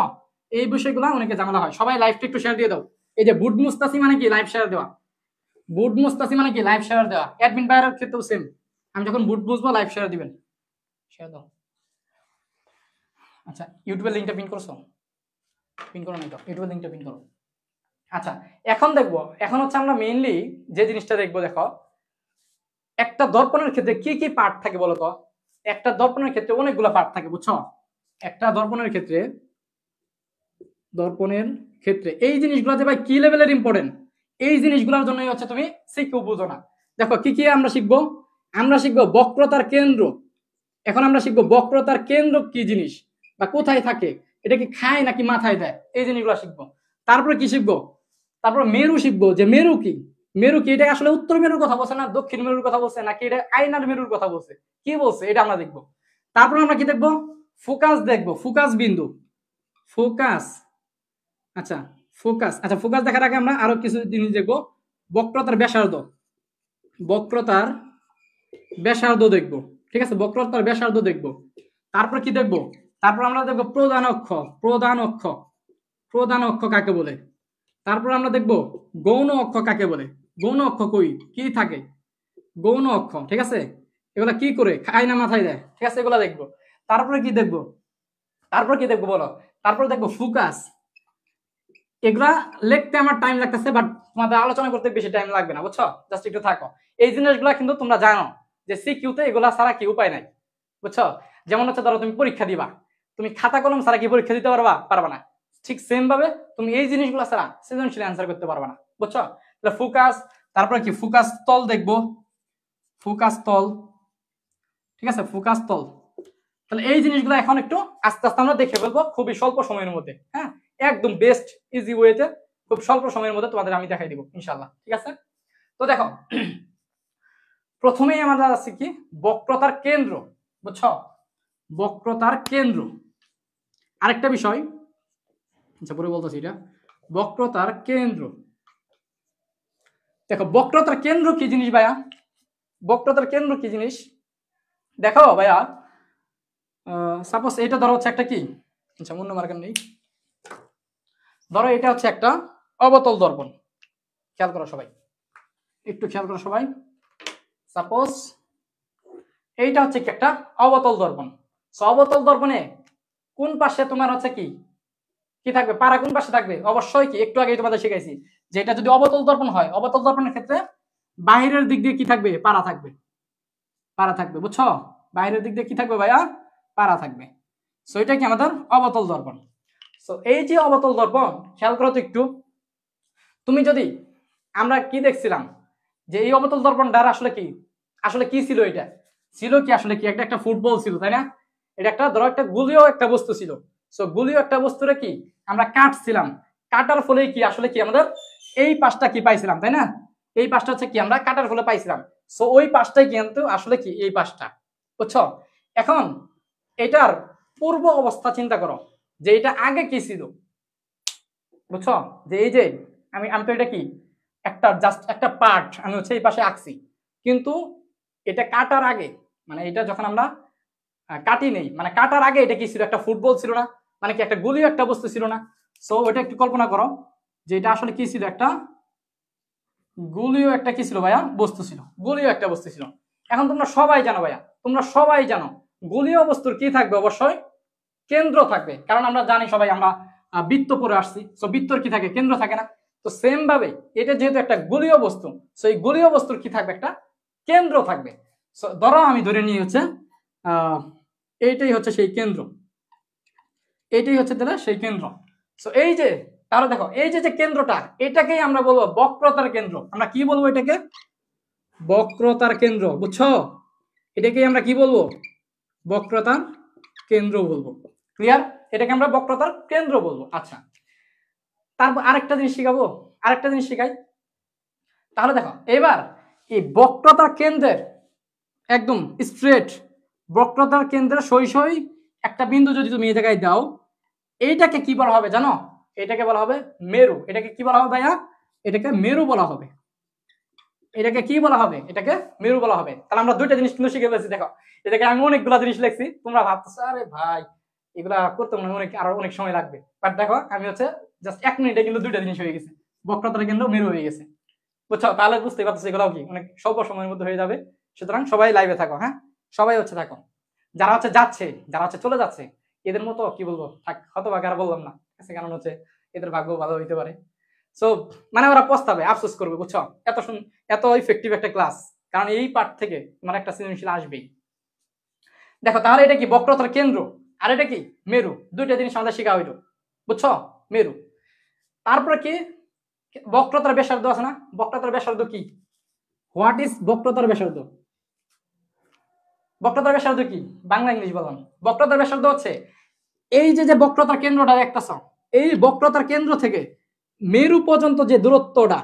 এই বিষয়গুলো অনেকের ঝামেলা হয়, সবাই লাইভটা একটু শেয়ার দিয়ে দাও। এই যে বুট মুস্তাসি মানে কি লাইভ শেয়ার দেওয়া, বুট মুস্তাসি মানে কি লাইভ শেয়ার দেওয়া, অ্যাডমিন ভাইয়ের ক্ষেত্রেও সেম, আমি যখন বুট বুঝবো লাইভ শেয়ার দিবেন, শেয়ার দাও। আচ্ছা ইউটিউবের লিঙ্কটা পিন করছো, পিন করো নাই তো, ইউটিউবের লিঙ্কটা পিন করো। আচ্ছা এখন দেখবো, এখন হচ্ছে আমরা মেইনলি যে জিনিসটা দেখবো, দেখো একটা দর্পণের ক্ষেত্রে কি কি পার্ট থাকে বলো তো, একটা দর্পণের ক্ষেত্রে অনেকগুলো পার্ট থাকে, বুঝছো? একটা দর্পণের ক্ষেত্রে, দর্পণের ক্ষেত্রে এই জিনিসগুলো যে ভাই কি লেভেলের ইম্পর্টেন্ট, এই জিনিসগুলোর জন্যই হচ্ছে তুমি শিখেও বুঝো না। দেখো কি কি আমরা শিখবো, আমরা শিখবো বক্রতার কেন্দ্র, এখন আমরা শিখবো বক্রতার কেন্দ্র কি জিনিস বা কোথায় থাকে, এটা কি খায় নাকি মাথায় দেয়, এই জিনিসগুলো শিখবো। তারপরে কি শিখবো, তারপর মেরু শিখবো, যে মেরু কি, মেরু কি এটা আসলে উত্তর মেরুর কথা বলছে না দক্ষিণ মেরুর কথা বলছে নাকি এটা আইনার মেরুর কথা বলছে, কি বলছে এটা আমরা দেখবো। তারপর আমরা কি দেখবো, ফোকাস দেখবো, ফোকাস বিন্দু, ফোকাস, আচ্ছা ফোকাস, আচ্ছা ফোকাস দেখার আগে আমরা আরো কিছু জিনিস দেখবো, বক্রতার ব্যাসার্ধ, বক্রতার ব্যাসার্ধ দেখবো, ঠিক আছে বক্রতার ব্যাসার্ধ দেখবো। তারপর কি দেখবো, তারপর আমরা দেখবো প্রধান অক্ষ, প্রধান অক্ষ, প্রধান অক্ষ কাকে বলে। তারপর আমরা দেখবো গৌণ অক্ষ কাকে বলে, গৌণ অক্ষ কই কি থাকে, গৌণ অক্ষ, ঠিক আছে এগুলা কি করে খায় না মাথায় দেয়, ঠিক আছে এগুলা দেখবো। তারপরে কি দেখবো, তারপর কি দেখবো বলো, তারপর দেখবো ফোকাস। এগুলা লিখতে আমার টাইম লাগতেছে বাট তোমাদের আলোচনা করতে বেশি টাইম লাগবে না, বুঝছো? জাস্ট একটু থাকো, এই জিনিসগুলা কিন্তু তোমরা জানো যে সিকিউতে এগুলা ছাড়া কি উপায় নাই, বুঝছো? যেমন হচ্ছে ধরো তুমি পরীক্ষা দিবা, তুমি খাতা কলম ছাড়া কি পরীক্ষা দিতে পারবা, পারবা না, ঠিক সেম ভাবে তুমি এই জিনিসগুলো ছাড়া সৃজনশীল অ্যান্সার করতে পারবা না, বুঝছো? তাহলে ফোকাস, তারপরে কি ফোকাস তল দেখবো, ফোকাস তল, ঠিক আছে ফোকাস তল। তাহলে এই জিনিসগুলো এখন একটু আস্তে আস্তে আমরা দেখে ফেলবো খুবই স্বল্প সময়ের মধ্যে, হ্যাঁ একদম বেস্ট ইজি ওয়েতে খুব স্বল্প সময়ের মধ্যে তোমাদের আমি দেখাই দিব ইনশাআল্লাহ, ঠিক আছে? তো দেখো প্রথমেই আমরা আছে কি বক্রতার কেন্দ্র, বুঝছো? বক্রতার কেন্দ্র, আরেকটা বিষয়, আচ্ছা পরে বলতেছি এটা, বক্রতার কেন্দ্র। দেখো বক্রতার কেন্দ্র কি জিনিস ভাইয়া, বক্রতার কেন্দ্র কি জিনিস দেখো ভাইয়া। সাপোজ এটা ধরো হচ্ছে একটা কি, আচ্ছা অন্য মার্কার নেই, ধরো এটা হচ্ছে একটা অবতল দর্পণ। খেয়াল করো সবাই, একটু খেয়াল করো সবাই। সাপোজ এইটা হচ্ছে কি একটা অবতল দর্পণ। সো অবতল দর্পণে কোন পাশে তোমার হচ্ছে কি কি থাকবে, পারা কোন পাশে থাকবে? অবশ্যই কি একটু আগেই তোমাদের শিখাইছি যে এটা যদি অবতল দর্পণ হয়, অবতল দর্পণের ক্ষেত্রে বাহিরের দিক দিয়ে কি থাকবে? পারা থাকবে, পারা থাকবে, বুঝছো? বাহিরের দিক দিয়ে কি থাকবে ভাইয়া? পারা থাকবে। সো এটা কি আমাদের অবতল দর্পণ। সো এই যে অবতল দর্পণ, খেয়াল করো তো একটু, তুমি যদি, আমরা কি দেখছিলাম যে এই অবতল দর্পণটার আসলে কি, আসলে কি ছিল? এটা ছিল কি আসলে কি একটা ফুটবল ছিল, তাই না? এটা একটা ধরো একটা গুলীয় একটা বস্তু ছিল। সো গুলীয় একটা বস্তুরে কি আমরা কাটছিলাম, কাটার ফলে কি আসলে কি আমাদের এই পাশটা কি পাইছিলাম, তাই না? এই পাশটা হচ্ছে কি আমরা কাটার ফলে পাইছিলাম। সো ওই পাশটাই কিন্তু আসলে কি এই পাশটা, বুঝছো? এখন এটার পূর্ব অবস্থা চিন্তা করো যে এটা আগে কি ছিল, বুঝছো? যে এই যে আমি আমি তো এটা কি একটা জাস্ট একটা পার্ট আমি হচ্ছে এই পাশে আঁকছি, কিন্তু এটা কাটার আগে, মানে এটা যখন আমরা কাটি নেই, মানে কাটার আগে এটা কি ছিল? একটা ফুটবল ছিল না? মানে কি একটা গুলীয় একটা বস্তু ছিল না? সো ওটা একটু কল্পনা করো যে এটা আসলে কি ছিল? একটা গুলীয় একটা কি ছিল ভাইয়া? বস্তু ছিল, গুলীয় একটা বস্তু ছিল। এখন তোমরা সবাই জানো ভাইয়া, তোমরা সবাই জানো গুলীয় বস্তুর কি থাকবে? অবশ্যই কেন্দ্র থাকবে, কারণ আমরা জানি সবাই, আমরা বৃত্ত পড়ে আসছি। সো বৃত্তর কি থাকে? কেন্দ্র থাকে না? তো সেম ভাবে এটা যেহেতু একটা গোলীয় বস্তু, সো এই গোলীয় বস্তুর কি থাকবে? একটা কেন্দ্র থাকবে। সো ধরো আমি ধরে নিয়ে হচ্ছে এইটাই হচ্ছে সেই কেন্দ্র, এইটাই হচ্ছে তাহলে সেই কেন্দ্র। সো এই যে, তাহলে দেখো এই যে যে কেন্দ্রটা, এটাকেই আমরা বলবো বক্রতার কেন্দ্র। আমরা কি বলবো এটাকে? বক্রতার কেন্দ্র, বুঝছো? এটাকেই আমরা কি বলবো? বক্রতার কেন্দ্র বলবো। ক্লিয়ার? এটাকে আমরা বক্রতার কেন্দ্র বলবো। আচ্ছা, তারপর আরেকটা জিনিস শিখাবো, আরেকটা জিনিস শিখাই। তাহলে দেখো এবার এই বক্রতার কেন্দ্রের একদম স্ট্রেট, বক্রতার কেন্দ্রের সই একটা বিন্দু যদি তুমি এই জায়গায় দাও, এইটাকে কি বলা হবে জানো? এটাকে বলা হবে মেরু। এটাকে কি বলা হবে ভাইয়া? এটাকে মেরু বলা হবে। এটাকে কি বলা হবে? এটাকে মেরু বলা হবে। তাহলে আমরা দুইটা জিনিস কিন্তু শিখে ফেলছি। দেখো এটাকে আমি অনেকগুলা জিনিস লিখছি, তোমরা ভাবতেছো আরে ভাই এগুলা করতে মনে হয় আরো অনেক সময় লাগবে, বাট দেখো আমি হচ্ছে জাস্ট 1 মিনিটে কিন্তু দুইটা জিনিস হয়ে গেছে, বক্রতার কেন্দ্র মেরু হয়ে গেছে, বুঝছো? তাহলে বুঝতে পারছো এগুলাও কি অনেক স্বল্প সময়ের মধ্যে হয়ে যাবে। সুতরাং সবাই লাইভে থাকো, হ্যাঁ সবাই হচ্ছে থাকো। যারা হচ্ছে যাচ্ছে, যারা হচ্ছে চলে যাচ্ছে, এদের মতো কি বলবো, থাক হতভাগ আর বললাম না, কারণ হচ্ছে এদের ভাগ্য ভালো হইতে পারে। সো মানে ওরা পস্তাবে, আফসোস করবে, বুঝছো? এত ইফেক্টিভ একটা ক্লাস, কারণ এই পার্ট থেকে তোমার একটা সৃজনশীল আসবেই। দেখো তাহলে এটা কি বক্রতার কেন্দ্র, আর এটা কি মেরু। দুইটা জিনিস আমাদের শেখা হইলো, বুঝছো? মেরু। তারপরে কি বক্রতার ব্যাসার্ধ আছে না? বক্রতার ব্যাসার্ধ কি? হোয়াট ইজ বক্রতার ব্যাসার্ধ? বক্রতার ব্যাসার্ধ কি? বাংলা ইংলিশ বললাম। বক্রতার ব্যাসার্ধ হচ্ছে এই যে যে বক্রতার কেন্দ্রটা দেখতেছ, এই বক্রতার কেন্দ্র থেকে মেরু পর্যন্ত যে দূরত্বটা,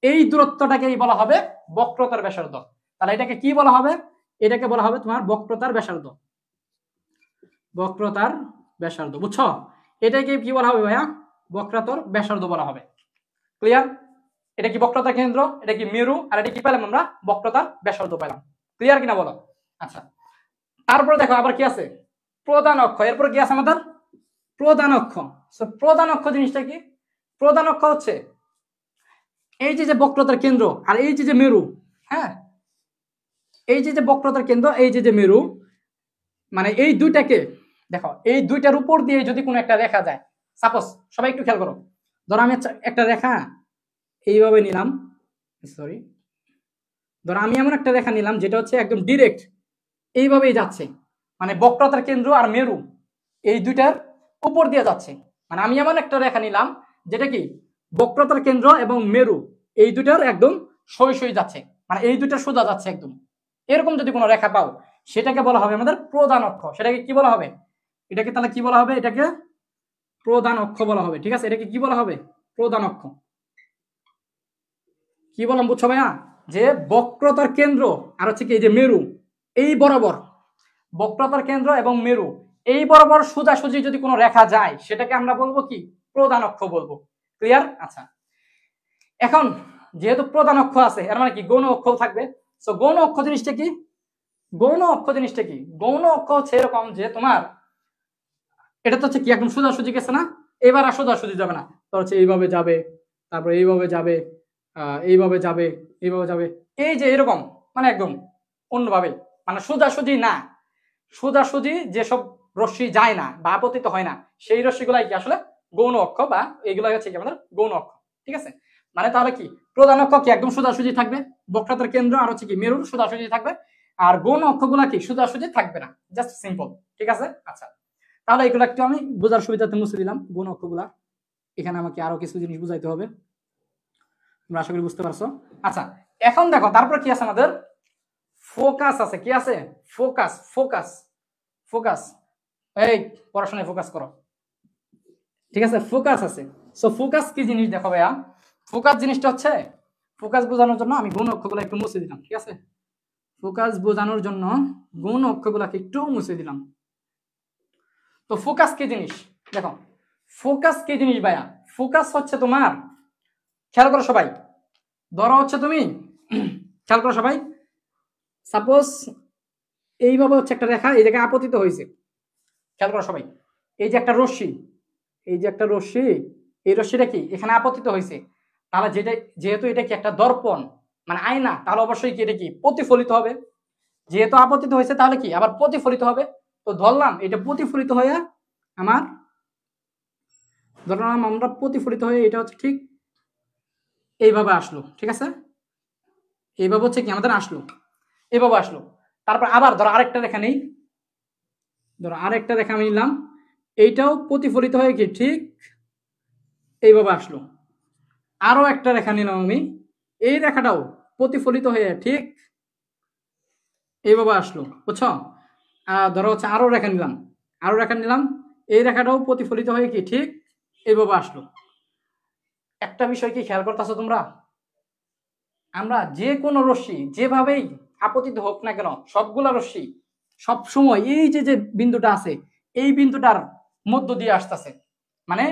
এই দূরত্বটাকেই বলা হবে বক্রতার ব্যাসার্ধ। তাহলে এটাকে কি বলা হবে? এটাকে বলা হবে তোমার বক্রতার ব্যাসার্ধ। বক্রতার ব্যাসার্ধ, বুঝছো? এটাকে কি বলা হবে ভাইয়া? বক্রতার ব্যাসার্ধ বলা হবে। ক্লিয়ার? এটা কি বক্রতার কেন্দ্র, এটা কি মেরু, আর এটা কি পেলাম আমরা? বক্রতার ব্যাসার্ধ পেলাম। ক্লিয়ার কিনা বলো? আচ্ছা, তারপরে দেখো আবার কি আছে? প্রধান অক্ষ। এরপর কি আছে আমাদের? প্রধান অক্ষ। প্রধান অক্ষ জিনিসটা কি? প্রধান অক্ষ হচ্ছে এই যে যে বক্রতার কেন্দ্র আর এই যে যে মেরু, হ্যাঁ এই যে যে বক্রতার কেন্দ্র, এই যে যে মেরু, মানে এই দুইটাকে দেখো, এই দুইটার উপর দিয়ে যদি কোনো একটা রেখা যায়, সাপোজ সবাই একটু খেয়াল করো, ধরো আমি একটা রেখা এইভাবে নিলাম, সরি, ধরো আমি এমন একটা রেখা নিলাম যেটা হচ্ছে একদম ডিরেক্ট এইভাবেই যাচ্ছে, মানে বক্রতার কেন্দ্র আর মেরু এই দুইটার উপর দিয়ে যাচ্ছে। মানে আমি এমন একটা রেখা নিলাম যেটা কি বক্রতার কেন্দ্র এবং মেরু এই দুইটার একদম সই যাচ্ছে, মানে এই দুইটা সোজা যাচ্ছে একদম। এরকম যদি কোনো রেখা পাও, সেটাকে বলা হবে আমাদের প্রধান অক্ষ। সেটাকে কি বলা হবে? এটাকে তাহলে কি বলা হবে? এটাকে প্রধান অক্ষ বলা হবে। ঠিক আছে, এটাকে কি বলা হবে? প্রধান অক্ষ। কি বললাম বুঝছো ভাইয়া? যে বক্রতার কেন্দ্র আর হচ্ছে কি এই যে মেরু, এই বরাবর বক্রতার কেন্দ্র এবং মেরু এই বরাবর সোজাসুজি যদি কোনো রেখা যায়, সেটাকে আমরা বলবো কি? প্রধান অক্ষ বলবো। ক্লিয়ার? আচ্ছা, এখন যেহেতু প্রধান অক্ষ আছে, এর মানে কি গৌণ অক্ষ থাকবে। সো গৌণ অক্ষ জিনিসটা কি? গৌণ অক্ষ জিনিসটা কি? গৌণ অক্ষ হচ্ছে এরকম যে তোমার এটা তো হচ্ছে কি একদম সোজাসুজি গেছে না, এবার আর সোজাসুজি যাবে না, তো হচ্ছে এইভাবে যাবে, তারপর এইভাবে যাবে, এইভাবে যাবে, এইভাবে যাবে, এই যে এরকম, মানে একদম অন্যভাবে, মানে সোজাসুজি না, সোজাসুজি যেসব রশ্মি যায় না বা আপতিত হয় না, সেই রশ্মিগুলাই কি আসলে গৌণ অক্ষ, বা এগুলাই হচ্ছে কি আমাদের গৌণ অক্ষ। ঠিক আছে, মানে তাহলে কি প্রধান অক্ষ কি একদম সোজাসুজি থাকবে, বক্রতার কেন্দ্র আর হচ্ছে কি মেরুর সোজাসুজি থাকবে, আর গৌণ অক্ষগুলা কি সোজাসুজি থাকবে না, জাস্ট সিম্পল। ঠিক আছে, আচ্ছা, তাহলে এগুলো একটু আমি বোঝার সুবিধাতে মুছে দিলাম গৌণ অক্ষগুলা। এখানে আমাকে আরো কিছু জিনিস বুঝাইতে হবে, তোমরা আশা করি বুঝতে পারছো। আচ্ছা, এখন দেখো তারপর কি আছে আমাদের, ফোকাস আছে। কি আছে? ফোকাস। ফোকাস, ফোকাস, এই পড়াশোনায় ফোকাস করো। ঠিক আছে, ফোকাস আছে। সো ফোকাস কি জিনিস দেখো ভাইয়া, ফোকাস জিনিসটা হচ্ছে, ফোকাস বোঝানোর জন্য আমি গৌণ অক্ষগুলো একটু মুছে দিলাম। ঠিক আছে, ফোকাস বোঝানোর জন্য গৌণ অক্ষগুলোকে একটু মুছে দিলাম। তো ফোকাস কি জিনিস দেখো, ফোকাস কি জিনিস ভাইয়া, ফোকাস হচ্ছে তোমার, খেয়াল করো সবাই, ধরো হচ্ছে তুমি খেয়াল করো সবাই, সাপোজ এইভাবে হচ্ছে একটা রেখা এই জায়গায় আপতিত হয়েছে, খেয়াল করো সবাই, এই যে একটা রশ্মি, এই যে একটা রশ্মি, এই রশ্মিটা কি এখানে আপতিত হয়েছে, তাহলে যেটা যেহেতু এটা কি একটা দর্পণ মানে আয়না, তাহলে অবশ্যই কি এটা কি প্রতিফলিত হবে, যেহেতু আপতিত হয়েছে তাহলে কি আবার প্রতিফলিত হবে। তো ধরলাম এটা প্রতিফলিত হয়ে আমার, ধরলাম আমরা প্রতিফলিত হয়ে এটা হচ্ছে ঠিক এইভাবে আসলো। ঠিক আছে, এইভাবে হচ্ছে কি আমাদের আসলো, এইভাবে আসলো, তারপর আবার ধরো আরেকটা রেখা নেই, ধরো আরেকটা রেখা আমি নিলাম, এইটাও প্রতিফলিত হয়ে কি ঠিক এইভাবে আসলো, আরো একটা রেখা নিলাম আমি, এই রেখাটাও প্রতিফলিত হয়ে ঠিক এইভাবে আসলো, বুঝছো? ধরো হচ্ছে আরো রেখা নিলাম, আরো রেখা নিলাম, এই রেখাটাও প্রতিফলিত হয়ে কি ঠিক এইভাবে আসলো। একটা বিষয় কি খেয়াল করতেছো তোমরা, আমরা যে কোনো রশ্মি যেভাবেই আপতিত হোক না কেন, সবগুলা রশ্মি সব সময় এই যে যে বিন্দুটা আছে এই বিন্দুটার মধ্য দিয়ে আসতেছে, মানে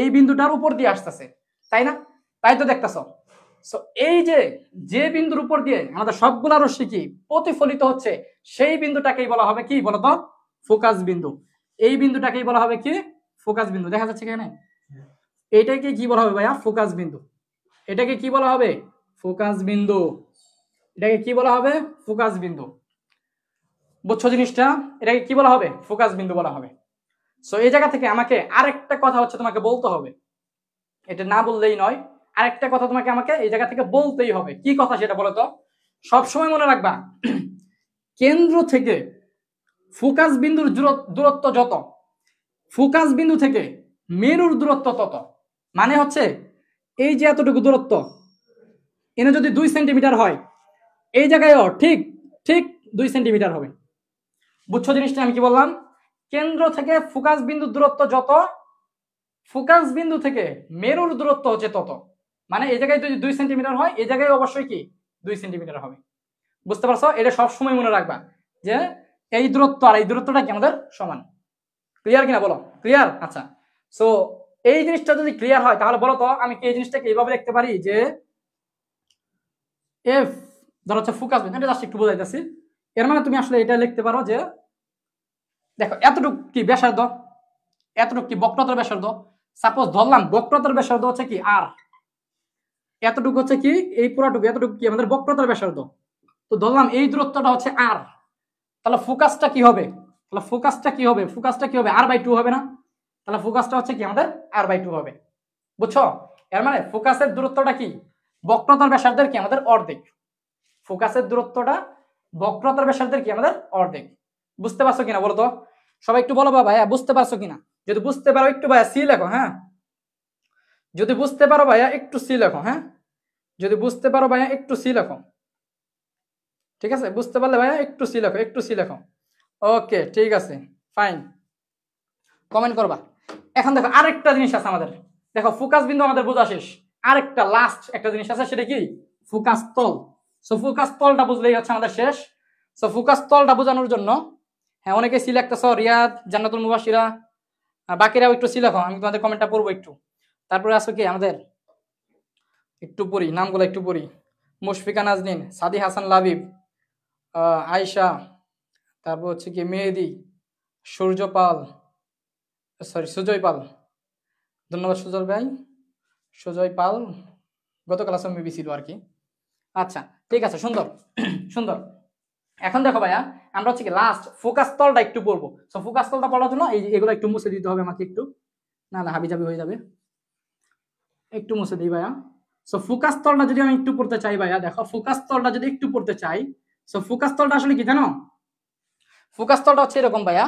এই বিন্দুটার উপর দিয়ে আসতেছে, তাই না? তাই তো দেখতেছো। সো এই যে যে বিন্দুর উপর দিয়ে আমাদের সবগুলা রশ্মি কি প্রতিফলিত হচ্ছে, সেই বিন্দুটাকেই বলা হবে কি বলতো, ফোকাস বিন্দু। এই বিন্দুটাকেই বলা হবে কি ফোকাস বিন্দু। দেখা যাচ্ছে এখানে, এইটাকে কি বলা হবে ভাইয়া, ফোকাস বিন্দু। এটাকে কি বলা হবে, ফোকাস বিন্দু। এটাকে কি বলা হবে, ফোকাস বিন্দু। বুঝছো জিনিসটা? এটাকে কি বলা হবে, ফোকাস বিন্দু বলা হবে। সো এই জায়গা থেকে আমাকে আরেকটা কথা হচ্ছে তোমাকে বলতে হবে, এটা না বললেই নয়, আরেকটা কথা তোমাকে আমাকে এই জায়গা থেকে বলতেই হবে। কি কথা সেটা বলো তো? সবসময় মনে রাখবা, কেন্দ্র থেকে ফোকাস বিন্দুর দূরত্ব যত, ফোকাস বিন্দু থেকে মেরুর দূরত্ব তত। মানে হচ্ছে এই যে এতটুকু দূরত্ব, এনে যদি 2 সেন্টিমিটার হয়, এই জায়গায়ও ঠিক ঠিক 2 সেন্টিমিটার হবে। বুঝছো জিনিসটা আমি কি বললাম? কেন্দ্র থেকে ফোকাস বিন্দুর দূরত্ব যত, ফোকাস বিন্দু থেকে মেরুর দূরত্ব হচ্ছে তত। মানে এই জায়গায় যদি 2 সেন্টিমিটার হয়, এই জায়গায় অবশ্যই কি 2 সেন্টিমিটার হবে। বুঝতে পারছো? এটা সবসময় মনে রাখবা যে এই দূরত্ব আর এই দূরত্বটা কি আমাদের সমান। ক্লিয়ার কিনা বলো? ক্লিয়ার? আচ্ছা, সো এই জিনিসটা যদি ক্লিয়ার হয় তাহলে বলো তো আমি কি এই জিনিসটাকে এইভাবে লিখতে পারি যে এফ, ধর হচ্ছে ফোকাস বিন্দু, এটা জাস্ট একটু বোঝাইতেছি। এর মানে তুমি আসলে এটা লিখতে পারো যে দেখো এতটুক কি ব্যাসার্ধ, এতটুক কি বক্রতার ব্যাসার্ধ, সাপোজ ধরলাম বক্রতার ব্যাসার্ধ হচ্ছে কি আর, এতটুকু হচ্ছে কি এই পুরাটুকু, এতটুকু কি আমাদের বক্রতার ব্যাসার্ধ। তো ধরলাম এই দূরত্বটা হচ্ছে আর, তাহলে ফোকাসটা কি হবে, তাহলে ফোকাসটা কি হবে, ফোকাসটা কি হবে r/2 হবে না? তাহলে ফোকাসটা হচ্ছে কি আমাদের r/2 হবে। বুঝছো? এর মানে ফোকাসের দূরত্বটা কি বক্রতার ব্যাসার্ধের কি আমাদের অর্ধেক। ফোকাসের দূরত্বটা বক্রতার ব্যাসার্ধের কি আমাদের অর্ধেক। বুঝতে পারছো কিনা বলো তো? সবাই একটু বলো ভাইয়া বুঝতে পারছো কিনা? যদি বুঝতে পারো একটু ভাইয়া সি লেখো। হ্যাঁ, যদি বুঝতে পারো ভাইয়া একটু সি লেখো। হ্যাঁ, যদি বুঝতে পারো ভাইয়া একটু সি লেখো। ঠিক আছে, বুঝতে পারলে ভাইয়া একটু সি লেখো, একটু সি লেখো। ওকে, ঠিক আছে, ফাইন, কমেন্ট করবা। এখন দেখো আরেকটা জিনিস আছে আমাদের, দেখো ফোকাস বিন্দু আমাদের বোঝা শেষ, আরেকটা লাস্ট একটা জিনিস আছে, সেটা কি ফোকাস তল। সো ফোকাস তলটা বুঝলেই হচ্ছে আমাদের শেষ। সো ফোকাস তলটা বোঝানোর জন্য, হ্যাঁ অনেকে সি লিখতেছ, রিয়াদ, জান্নাতুল মুবাশিরা, বাকিরাও একটু সি লেখো, আমি তোমাদের কমেন্টটা পড়বো একটু। তারপরে আছে কি আমাদের, একটু পড়ি নামগুলো একটু পড়ি। মুশফিকা নাজনীন, সাদি হাসান লাবিব, আয়েশা, তারপর হচ্ছে কি মেহেদি, সূর্য পাল, সরি সুজয় পাল, ধন্যবাদ সুজয় ভাই, সুজয় পাল গত ক্লাসে মেবি ছিল আর কি। আচ্ছা ঠিক আছে, সুন্দর সুন্দর। এখন দেখো ভাইয়া, আমরা হচ্ছে কি লাস্ট ফোকাস তলটা একটু পড়বো। সো ফোকাস তলটা পড়ার জন্য এই এগুলো একটু মুছে দিতে হবে আমাকে একটু, না না হাবিজাবি হয়ে যাবে, একটু মুছে দিই ভাইয়া। সো ফোকাস তলটা যদি আমি একটু পড়তে চাই ভাইয়া, দেখো ফোকাস তলটা যদি একটু পড়তে চাই, সো ফোকাস তলটা আসলে কি জানো, ফোকাস তলটা হচ্ছে এরকম ভাইয়া,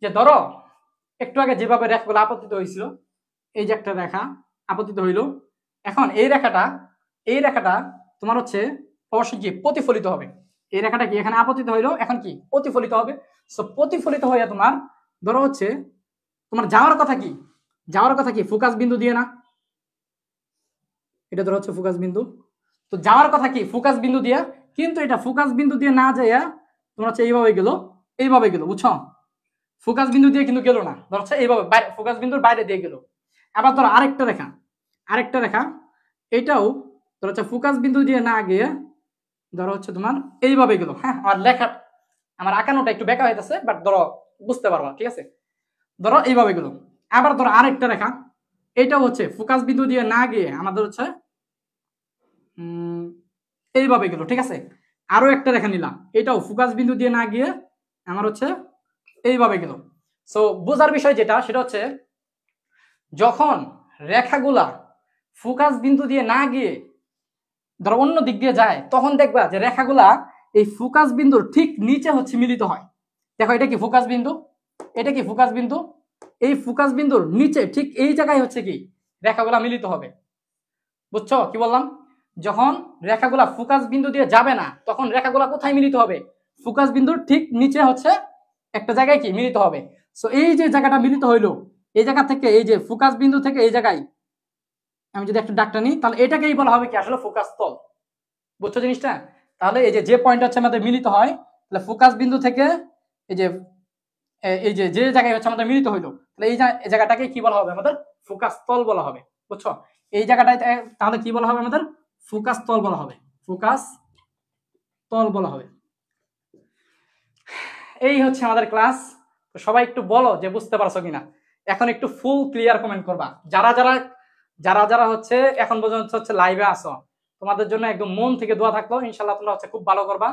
যে ধরো একটু আগে যেভাবে রেখাগুলো আপতিত হয়েছিল, এই যে একটা রেখা আপতিত হইল, এখন এই রেখাটা তোমার হচ্ছে অবশ্যই কি প্রতিফলিত হবে। এই রেখাটা কি এখানে আপতিত হইলো, এখন কি প্রতিফলিত হবে। সো প্রতিফলিত হইয়া তোমার ধরো হচ্ছে তোমার যাওয়ার কথা কি, যাওয়ার কথা কি ফোকাস বিন্দু দিয়ে না, এটা ধরো হচ্ছে ফোকাস বিন্দু, তো যাওয়ার কথা কি ফোকাস বিন্দু দিয়ে, কিন্তু এটা ফোকাস বিন্দু দিয়ে না যাইয়া তোমার হচ্ছে এইভাবে গেল বুঝছো, ফোকাস বিন্দু দিয়ে কিন্তু গেল না, ধরো হচ্ছে এইভাবে ফোকাস বিন্দুর বাইরে দিয়ে গেল। আবার ধরো আরেকটা রেখা এটাও ধরো হচ্ছে ফোকাস বিন্দু দিয়ে না গিয়ে ধরো হচ্ছে তোমার এইভাবে গেল। হ্যাঁ আমার আঁকানোটা একটু বেঁকা হইতেছে, বাট ধরো বুঝতে পারবা, ঠিক আছে, ধরো এইভাবে গেল। আবার ধরো আরেকটা রেখা, এটাও হচ্ছে ফোকাস বিন্দু দিয়ে না গিয়ে আমাদের হচ্ছে এইভাবে গেল, ঠিক আছে। আরো একটা রেখা নিলাম, এটাও ফোকাস বিন্দু দিয়ে না গিয়ে আমার হচ্ছে এইভাবে গেল। সো বোঝার বিষয় যেটা সেটা হচ্ছে যখন রেখাগুলা ফোকাস বিন্দু দিয়ে না গিয়ে ধরো অন্য দিক দিয়ে যায়, তখন দেখবা যে রেখাগুলা এই ফোকাস বিন্দুর ঠিক নিচে হচ্ছে মিলিত হয়। দেখো এটা কি ফোকাস বিন্দু, এটা কি ফোকাস বিন্দু, এই ফোকাস বিন্দুর নিচে ঠিক এই জায়গায় হচ্ছে কি রেখাগুলা মিলিত হবে। বুঝছো কি বললাম, যখন রেখাগুলা ফোকাস বিন্দু দিয়ে যাবে না, তখন রেখাগুলা কোথায় মিলিত হবে, ফোকাস বিন্দুর ঠিক নিচে হচ্ছে একটা জায়গায় কি মিলিত হবে। সো এই যে জায়গাটা মিলিত হইলো, এই জায়গা থেকে এই যে ফোকাস বিন্দু থেকে এই জায়গায় আমি যদি একটা ডাক্তার নিই, তাহলে এটাকেই বলা হবে কি আসলে ফোকাস তল। বুঝছো জিনিসটা, তাহলে এই যে পয়েন্ট হচ্ছে আমাদের মিলিত হয়, তাহলে ফোকাস বিন্দু থেকে এই যে যে জায়গায় হচ্ছে আমাদের মিলিত হইলো, তাহলে এই জায়গাটাকে কি বলা হবে আমাদের ফোকাস তল বলা হবে। বুঝছো, এই জায়গাটায় তাহলে কি বলা হবে আমাদের ফোকাস তল বলা হবে, ফোকাস তল বলা হবে। এই হচ্ছে আমাদের ক্লাস। তো সবাই একটু বলো যে বুঝতে পারছো কিনা, এখন একটু ফুল ক্লিয়ার কমেন্ট করবা। যারা হচ্ছে এখন পর্যন্ত হচ্ছে লাইভে আসো, তোমাদের জন্য একদম মন থেকে দোয়া থাকলো, ইনশাল্লাহ তোমরা হচ্ছে খুব ভালো করবা।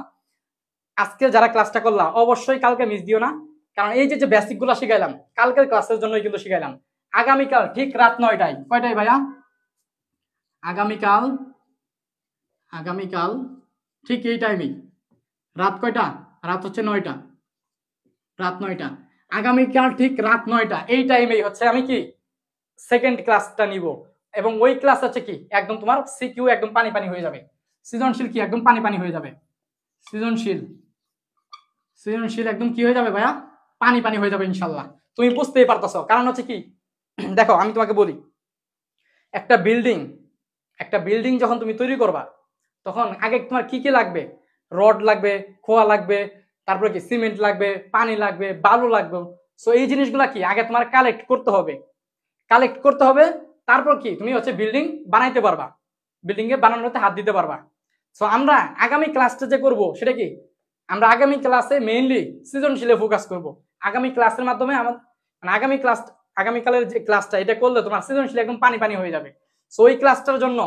আজকে যারা ক্লাসটা করলাম অবশ্যই কালকে মিস দিও না, কারণ এই যে বেসিক গুলা শিখাইলাম কালকের ক্লাসের জন্যই কিন্তু শিখাইলাম। আগামীকাল ঠিক রাত 9টায়, কয়টায় ভাইয়া, আগামীকাল ঠিক এই টাইমেই, রাত কয়টা, রাত হচ্ছে 9টা, রাত 9টা, আগামীকাল ঠিক রাত 9টা এই টাইমেই হচ্ছে আমি কি সেকেন্ড ক্লাসটা নিব। এবং ওই ক্লাস হচ্ছে কি একদম তোমার সিকিউ একদম পানি পানি হয়ে যাবে, সৃজনশীল কি একদম পানি পানি হয়ে যাবে, সৃজনশীল একদম কি হয়ে যাবে ভাইয়া, পানি পানি হয়ে যাবে ইনশাল্লাহ। তুমি বুঝতেই পারতেছো, কারণ হচ্ছে কি দেখো আমি তোমাকে বলি, একটা বিল্ডিং যখন তুমি তৈরি করবা, তখন আগে তোমার কি কি লাগবে, রড লাগবে, খোয়া লাগবে, তারপরে কি সিমেন্ট লাগবে, পানি লাগবে, বালু লাগবে। সো এই জিনিসগুলা কি আগে তোমার কালেক্ট করতে হবে, তারপর কি তুমি হচ্ছে বিল্ডিং বানাইতে পারবা, বিল্ডিং এ বানানোতে হাত দিতে পারবা। সো আমরা আগামী ক্লাসটা যে করব সেটা কি, আমরা আগামী ক্লাসে মেইনলি সৃজনশীলে ফোকাস করব। আগামী ক্লাসের মাধ্যমে আগামীকালের যে ক্লাসটা এটা করলে তোমার সৃজনশীল একদম পানি পানি হয়ে যাবে। সো ওই ক্লাসটার জন্য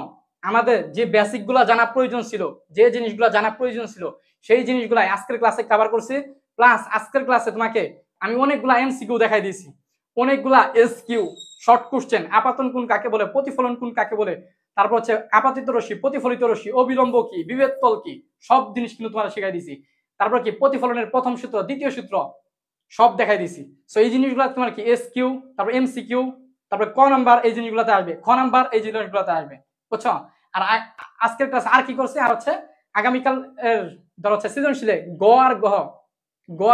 আমাদের যে বেসিকগুলো জানা প্রয়োজন ছিল, যে জিনিসগুলো জানা প্রয়োজন ছিল, সেই জিনিসগুলো আজকের ক্লাসে কভার করছি। প্লাস আজকের ক্লাসে তোমাকে আমি অনেকগুলা এমসিকিউ দেখাই দিয়েছি, অনেকগুলা এসকিউ, শর্ট কোশ্চেন, আপাতন কোণ কাকে বলে, প্রতিফলন কোণ কাকে বলে, তারপর হচ্ছে আপাতিত রশ্মি, প্রতিফলিত রশ্মি, অবিলম্ব কি, বিভেদ তল কি, সব জিনিস কিন্তু তোমার শেখাই দিয়েছি। তারপর কি প্রতিফলনের প্রথম সূত্র, দ্বিতীয় সূত্র সব দেখাই দিছি। সো এই জিনিসগুলো তোমার কি এসকিউ, তারপর এমসিকিউ, তারপর ক নাম্বার এই জিনিসগুলোতে আসবে, খ নাম্বার এই জিনিসগুলোতে আসবে। বুঝছো, আর আজকের ক্লাস আর কি করছে, আর হচ্ছে আগামীকাল ধর হচ্ছে সৃজনশীলে গ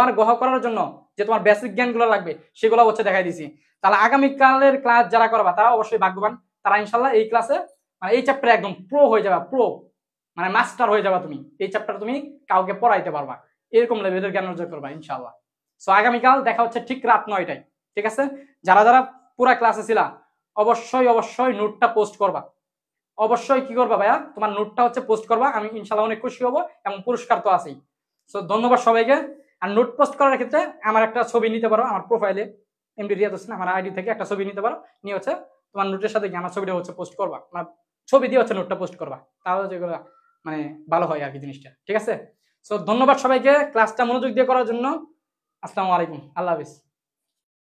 আর গহ করার জন্য যে তোমার বেসিক জ্ঞানগুলো লাগবে সেগুলো হচ্ছে দেখাই দিছি। তাহলে আগামীকালের ক্লাস যারা করবা তারা অবশ্যই ভাগ্যবান, তারা ইনশাল্লাহ এই ক্লাসে মানে এই চ্যাপ্টারে একদম প্রো হয়ে যাবে, মানে মাস্টার হয়ে যাবা তুমি, এই চ্যাপ্টার তুমি কাউকে পড়াইতে পারবা, এরকম লেভেলের জ্ঞান অর্জন করবা ইনশাল্লাহ। সো আগামীকাল দেখা হচ্ছে ঠিক রাত 9টায়, ঠিক আছে। যারা পুরা ক্লাসে ছিলা অবশ্যই অবশ্যই নোটটা পোস্ট করবা। অবশ্যই কি করবা ভাইয়া, তোমার নোটটা হচ্ছে পোস্ট করবা, আমি ইনশাল্লাহ অনেক খুশি হব, এবং পুরস্কার তো আছেই। সো ধন্যবাদ সবাইকে। আর নোট পোস্ট করার ক্ষেত্রে আমার একটা ছবি নিতে পারো, আমার প্রোফাইলে এমডি রিয়াদ হোসেন আমার আইডি থেকে একটা ছবি নিতে পারো, নিয়ে হচ্ছে তোমার নোটের সাথে কি আমার ছবিটা হচ্ছে পোস্ট করবা, আমার ছবি দিয়ে হচ্ছে নোটটা পোস্ট করবা, তাহলে যেগুলো মানে ভালো হয় আর কি জিনিসটা, ঠিক আছে। সো ধন্যবাদ সবাইকে ক্লাসটা মনোযোগ দিয়ে করার জন্য। আসসালামু আলাইকুম, আল্লাহ হাফিজ।